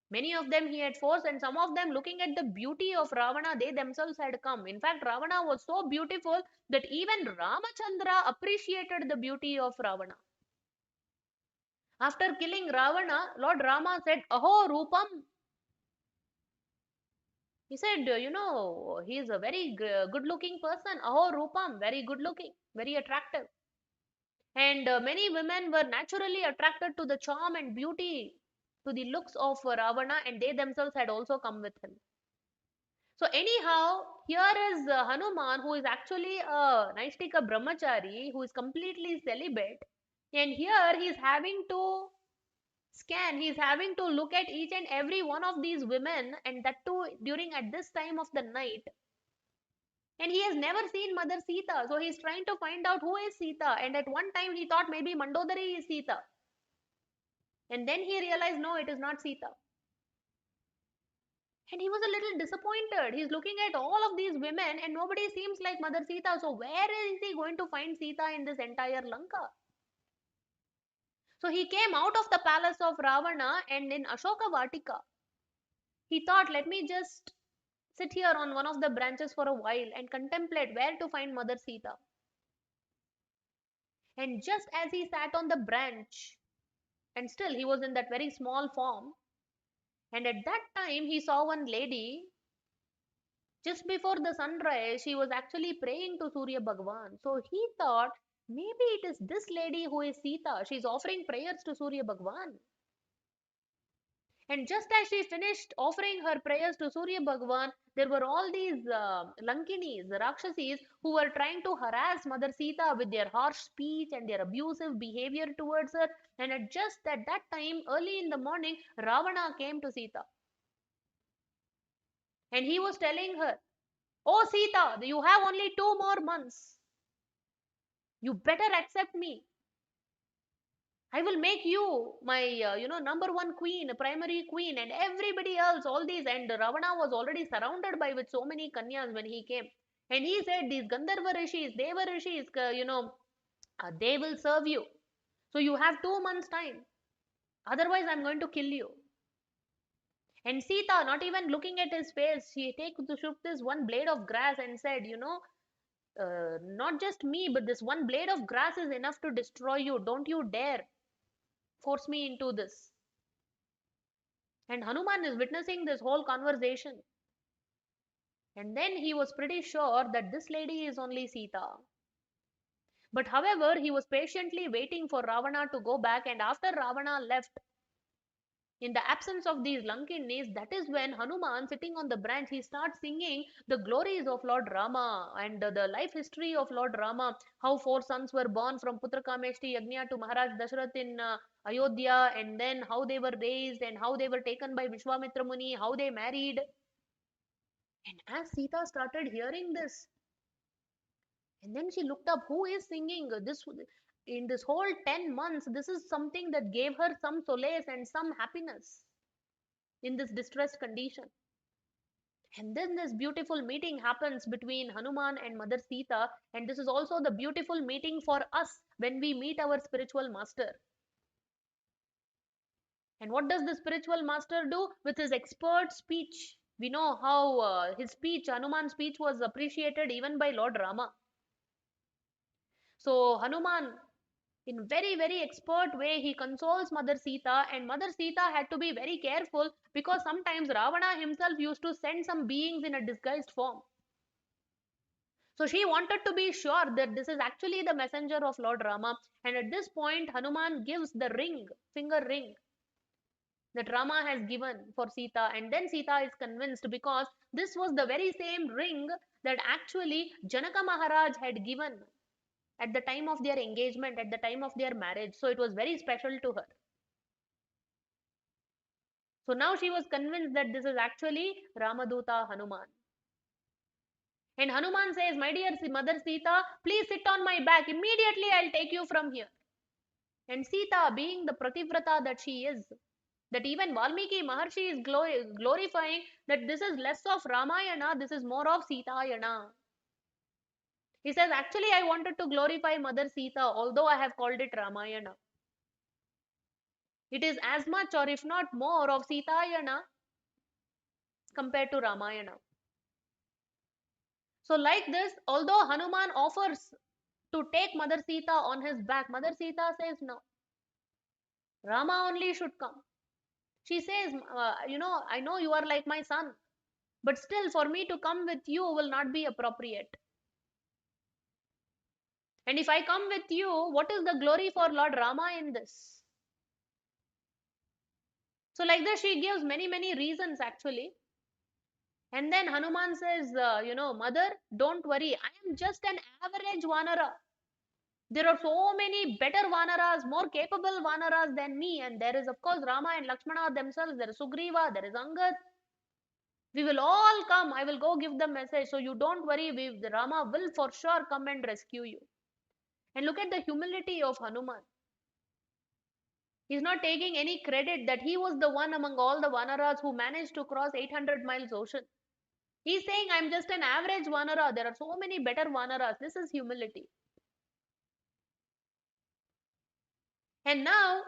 Many of them he had forced, and some of them, looking at the beauty of Ravana, they themselves had come. In fact, Ravana was so beautiful that even Ramachandra appreciated the beauty of Ravana. After killing Ravana, Lord Rama said, Aho Rupam. He said, he is a very good looking person. Aho Rupam, very good looking, very attractive. And many women were naturally attracted to the charm and beauty, to the looks of Ravana, and they themselves had also come with him. So, anyhow, here is Hanuman, who is actually a Naishtika brahmachari, who is completely celibate, and here he is having to he is having to look at each and every one of these women, and that too during at this time of the night. And he has never seen Mother Sita, so he is trying to find out who is Sita. And at one time he thought maybe Mandodari is Sita. And then he realized, no, it is not Sita. And he was a little disappointed. He's looking at all of these women and nobody seems like Mother Sita. So where is he going to find Sita in this entire Lanka? So he came out of the palace of Ravana, and in Ashoka Vatika, he thought, let me just sit here on one of the branches for a while and contemplate where to find Mother Sita. And just as he sat on the branch, and still he was in that very small form, and at that time he saw one lady. Just before the sunrise, she was actually praying to Surya Bhagwan. So he thought, maybe it is this lady who is Sita. She's offering prayers to Surya Bhagwan. And just as she finished offering her prayers to Surya Bhagwan, there were all these Lankinis, the Rakshasis, who were trying to harass Mother Sita with their harsh speech and their abusive behavior towards her. And at just at that time, early in the morning, Ravana came to Sita. And he was telling her, Oh Sita, you have only 2 more months. You better accept me. I will make you my, number one queen, a primary queen, and everybody else, all these. And Ravana was already surrounded by with so many kanyas when he came. And he said, these Gandharva rishis, Deva rishis, they will serve you. So you have 2 months time. Otherwise, I'm going to kill you. And Sita, not even looking at his face, she took this one blade of grass and said, not just me, but this one blade of grass is enough to destroy you. Don't you dare force me into this. And Hanuman is witnessing this whole conversation. And then he was pretty sure that this lady is only Sita. But however, he was patiently waiting for Ravana to go back, and after Ravana left, in the absence of these Lankinis, that is when Hanuman, sitting on the branch, he starts singing the glories of Lord Rama and the life history of Lord Rama, how four sons were born from Putrakameshti Yagnya to Maharaj Dashrath in Ayodhya, and then how they were raised and how they were taken by Vishwamitra Muni, how they married. And as Sita started hearing this, and then she looked up who is singing this in this whole 10 months. This is something that gave her some solace and some happiness in this distressed condition. And then this beautiful meeting happens between Hanuman and Mother Sita, and this is also the beautiful meeting for us when we meet our spiritual master. And what does the spiritual master do with his expert speech? We know how his speech, Hanuman's speech, was appreciated even by Lord Rama. So Hanuman, in very expert way, he consoles Mother Sita, and Mother Sita had to be very careful because sometimes Ravana himself used to send some beings in a disguised form. So she wanted to be sure that this is actually the messenger of Lord Rama. And at this point, Hanuman gives the ring, finger ring, that Rama has given for Sita. And then Sita is convinced because this was the very same ring that actually Janaka Maharaj had given at the time of their engagement, at the time of their marriage. So it was very special to her. So now she was convinced that this is actually Ramaduta Hanuman. And Hanuman says, my dear Mother Sita, please sit on my back. Immediately I'll take you from here. And Sita, being the Prativrata that she is, that even Valmiki Maharshi is glorifying that this is less of Ramayana, this is more of Sitayana. He says, actually, I wanted to glorify Mother Sita, although I have called it Ramayana. It is as much or if not more of Sitayana compared to Ramayana. So, like this, although Hanuman offers to take Mother Sita on his back, Mother Sita says no. Rama only should come. She says, I know you are like my son, but still for me to come with you will not be appropriate. And if I come with you, what is the glory for Lord Rama in this? So like this, she gives many reasons actually. And then Hanuman says, mother, don't worry. I am just an average Vanara. There are so many better Vanaras, more capable Vanaras than me. And there is, of course, Rama and Lakshmana themselves. There is Sugriva, there is Angad. We will all come. I will go give the message. So you don't worry. Rama will for sure come and rescue you. And look at the humility of Hanuman. He's not taking any credit that he was the one among all the Vanaras who managed to cross 800 miles ocean. He's saying, I'm just an average Vanara. There are so many better Vanaras. This is humility. And now,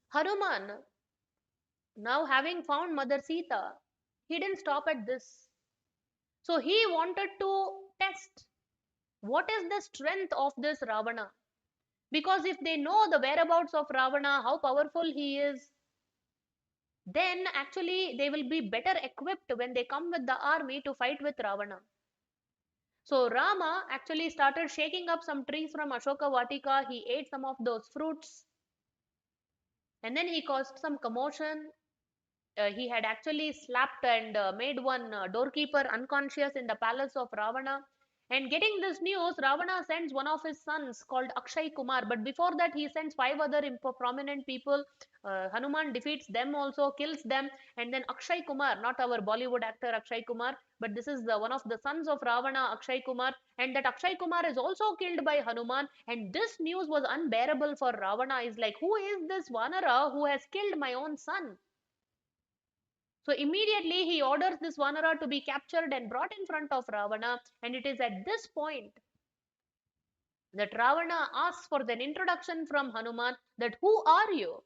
Hanuman, now having found Mother Sita, he didn't stop at this. So he wanted to test what is the strength of this Ravana. Because if they know the whereabouts of Ravana, how powerful he is, then actually they will be better equipped when they come with the army to fight with Ravana. So Rama actually started shaking up some trees from Ashoka Vatika. He ate some of those fruits and then he caused some commotion. He had actually slapped and made one doorkeeper unconscious in the palace of Ravana. And getting this news, Ravana sends one of his sons called Akshay Kumar. But before that, he sends five other prominent people. Hanuman defeats them also, kills them. And then Akshay Kumar, not our Bollywood actor Akshay Kumar, but this is one of the sons of Ravana, Akshay Kumar. And that Akshay Kumar is also killed by Hanuman. And this news was unbearable for Ravana. Is like, who is this Vanara who has killed my own son? So immediately he orders this Vanara to be captured and brought in front of Ravana. And it is at this point that Ravana asks for an introduction from Hanuman that who are you?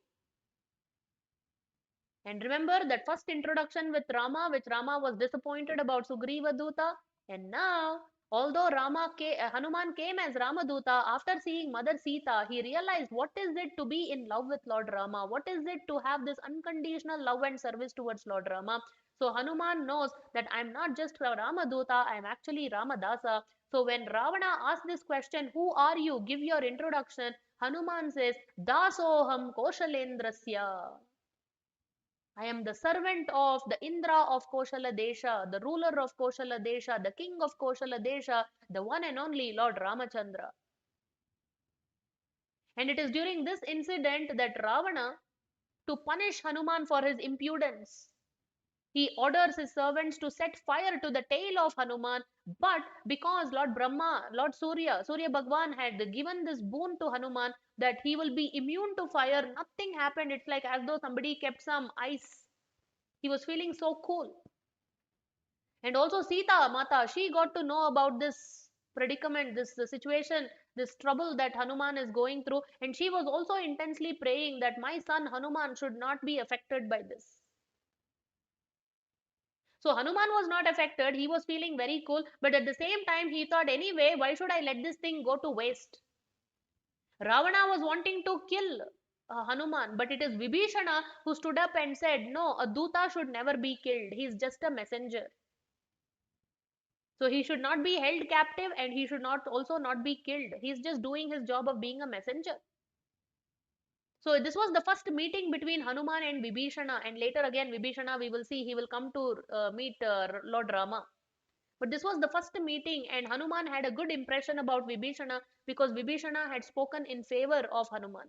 And remember that first introduction with Rama, which Rama was disappointed about Sugriva Duta. And now, although Hanuman came as Ramaduta, after seeing Mother Sita, he realized what is it to be in love with Lord Rama? What is it to have this unconditional love and service towards Lord Rama? So Hanuman knows that I'm not just a Ramaduta, I'm actually Ramadasa. So when Ravana asks this question, who are you? Give your introduction. Hanuman says, Dasoham Koshalendrasya. I am the servant of the Indra of Koshala Desha, the ruler of Koshala Desha, the king of Koshala Desha, the one and only Lord Ramachandra. And it is during this incident that Ravana, to punish Hanuman for his impudence, he orders his servants to set fire to the tail of Hanuman. But because Lord Brahma, Lord Surya Bhagwan had given this boon to Hanuman that he will be immune to fire, nothing happened. It's like as though somebody kept some ice. He was feeling so cool. And also Sita Mata, she got to know about this predicament, this situation, this trouble that Hanuman is going through. And she was also intensely praying that my son Hanuman should not be affected by this. So Hanuman was not affected. He was feeling very cool. But at the same time, he thought, anyway, why should I let this thing go to waste? Ravana was wanting to kill Hanuman, but it is Vibhishana who stood up and said, no, a Duta should never be killed. He is just a messenger. So he should not be held captive and he should not also not be killed. He is just doing his job of being a messenger. So this was the first meeting between Hanuman and Vibhishana, and later again Vibhishana we will see he will come to meet Lord Rama. But this was the first meeting, and Hanuman had a good impression about Vibhishana because Vibhishana had spoken in favor of Hanuman.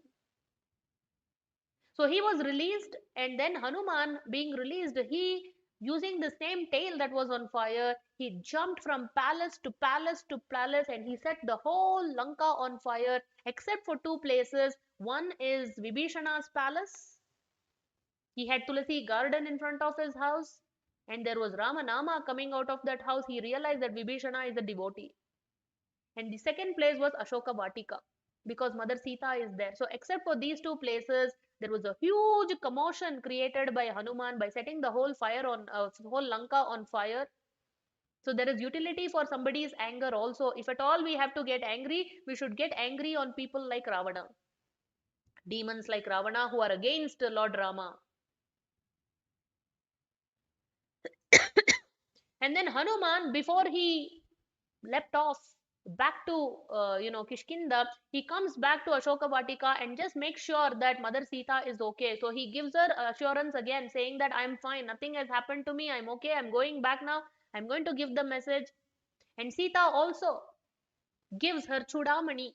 So he was released, and then Hanuman being released, he using the same tail that was on fire, he jumped from palace to palace to palace and he set the whole Lanka on fire except for two places. One is Vibhishana's palace. He had Tulasi garden in front of his house, and there was Ramanama coming out of that house. He realized that Vibhishana is a devotee. And the second place was Ashoka Vatika because Mother Sita is there. So, except for these two places, there was a huge commotion created by Hanuman by setting the whole fire on whole Lanka on fire. So, there is utility for somebody's anger also. If at all we have to get angry, we should get angry on people like Ravana, demons like Ravana who are against Lord Rama. And then Hanuman, before he leapt off back to Kishkinda, he comes back to Ashoka Vatika and just makes sure that Mother Sita is okay. So he gives her assurance again, saying that I'm fine, nothing has happened to me, I'm okay, I'm going back now, I'm going to give the message. And Sita also gives her Chudamani,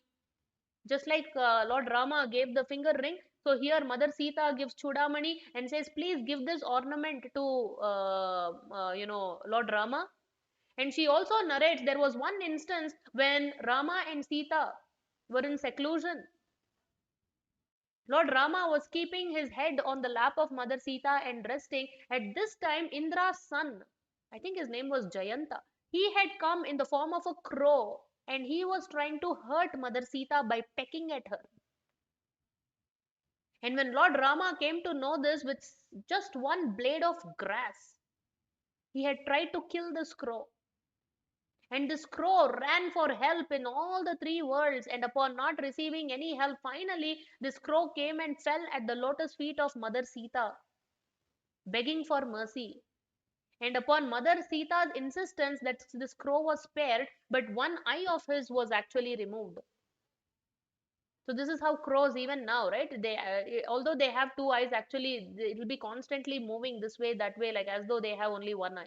just like Lord Rama gave the finger ring. So here Mother Sita gives Chudamani and says, please give this ornament to Lord Rama. And she also narrates there was one instance when Rama and Sita were in seclusion. Lord Rama was keeping his head on the lap of Mother Sita and resting. At this time, Indra's son, I think his name was Jayanta, he had come in the form of a crow and he was trying to hurt Mother Sita by pecking at her. And when Lord Rama came to know this with just one blade of grass, he had tried to kill this crow. And this crow ran for help in all the three worlds, and upon not receiving any help, finally this crow came and fell at the lotus feet of Mother Sita, begging for mercy. And upon Mother Sita's insistence that this crow was spared, but one eye of his was actually removed. So this is how crows even now, right? They although they have two eyes, actually it will be constantly moving this way, that way, like as though they have only one eye.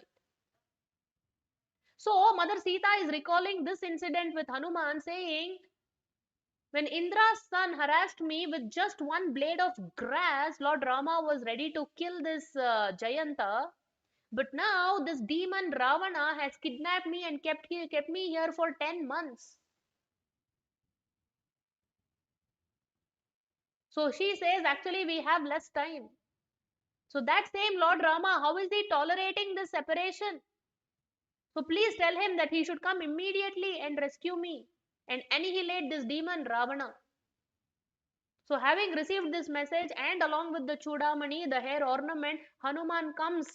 So Mother Sita is recalling this incident with Hanuman, saying, when Indra's son harassed me with just one blade of grass, Lord Rama was ready to kill this Jayanta. But now this demon Ravana has kidnapped me and kept me here for 10 months. So she says, actually, we have less time. So that same Lord Rama, how is he tolerating this separation? So please tell him that he should come immediately and rescue me and annihilate this demon Ravana. So having received this message and along with the Chudamani, the hair ornament, Hanuman comes.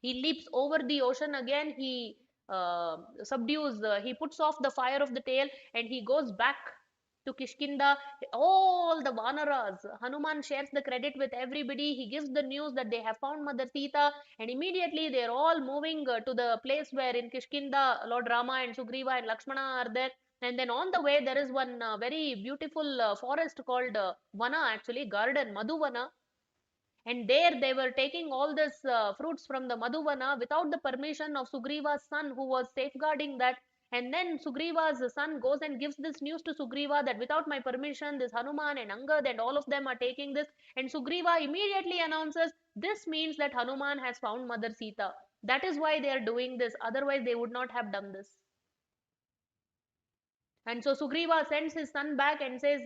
He leaps over the ocean again. He subdues, he puts off the fire of the tail and he goes back to Kishkinda, all the Vanaras. Hanuman shares the credit with everybody. He gives the news that they have found Mother Sita, and immediately they are all moving to the place where in Kishkinda, Lord Rama and Sugriva and Lakshmana are there. And then on the way, there is one very beautiful forest called Vana, actually, garden, Madhuvana. And there they were taking all this fruits from the Madhuvana without the permission of Sugriva's son, who was safeguarding that. And then Sugriva's son goes and gives this news to Sugriva that without my permission, this Hanuman and Angad and all of them are taking this. And Sugriva immediately announces, this means that Hanuman has found Mother Sita. That is why they are doing this. Otherwise, they would not have done this. And so Sugriva sends his son back and says,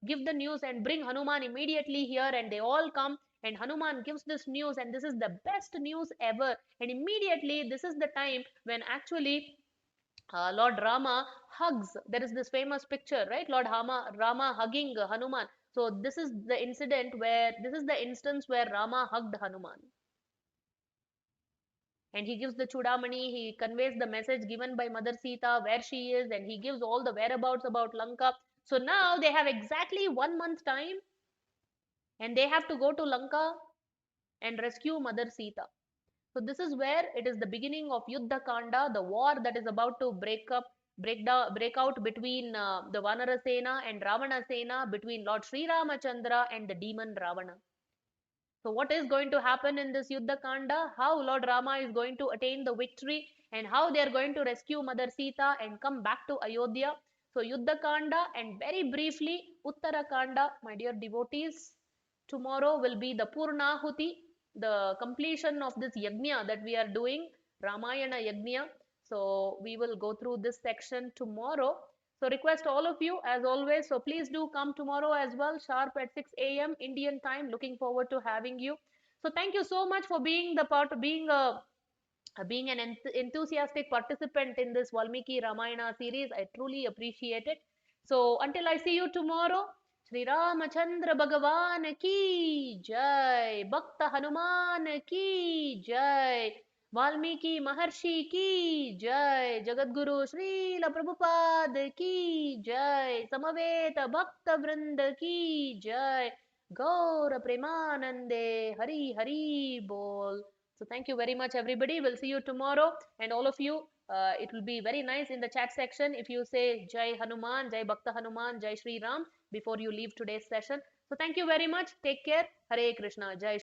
give the news and bring Hanuman immediately here. And they all come. And Hanuman gives this news, and this is the best news ever. And immediately, this is the time when actually Lord Rama hugs. There is this famous picture, right? Lord Rama hugging Hanuman. So this is the incident where, this is the instance where Rama hugged Hanuman. And he gives the chudamani, he conveys the message given by Mother Sita, where she is, and he gives all the whereabouts about Lanka. So now they have exactly 1 month time, and they have to go to Lanka and rescue Mother Sita. So this is where it is the beginning of Yuddha Kanda, the war that is about to break out between the Vanara Sena and Ravana Sena, between Lord Sri Ramachandra and the demon Ravana. So what is going to happen in this Yuddha Kanda? How Lord Rama is going to attain the victory, and how they are going to rescue Mother Sita and come back to Ayodhya. So Yuddha Kanda, and very briefly Uttarakanda, my dear devotees. Tomorrow will be the Purnahuti, the completion of this yajna that we are doing, Ramayana yajna. So we will go through this section tomorrow. So request all of you as always. So please do come tomorrow as well, sharp at 6 a.m. Indian time. Looking forward to having you. So thank you so much for being the part, being an enthusiastic participant in this Valmiki Ramayana series. I truly appreciate it. So until I see you tomorrow, Sri Ramachandra Bhagavan ki jai, Bhakta Hanuman ki jai, Valmiki Maharshi ki jai, Jagadguru Srila Prabhupada ki jai, Samaveta Bhakta Vrinda ki jai, Gaura Premanande, Hari Hari Bol. So thank you very much, everybody. We'll see you tomorrow. And all of you, it will be very nice in the chat section if you say Jai Hanuman, Jai Bhakta Hanuman, Jai Sri Ram before you leave today's session. So thank you very much. Take care. Hare Krishna. Jai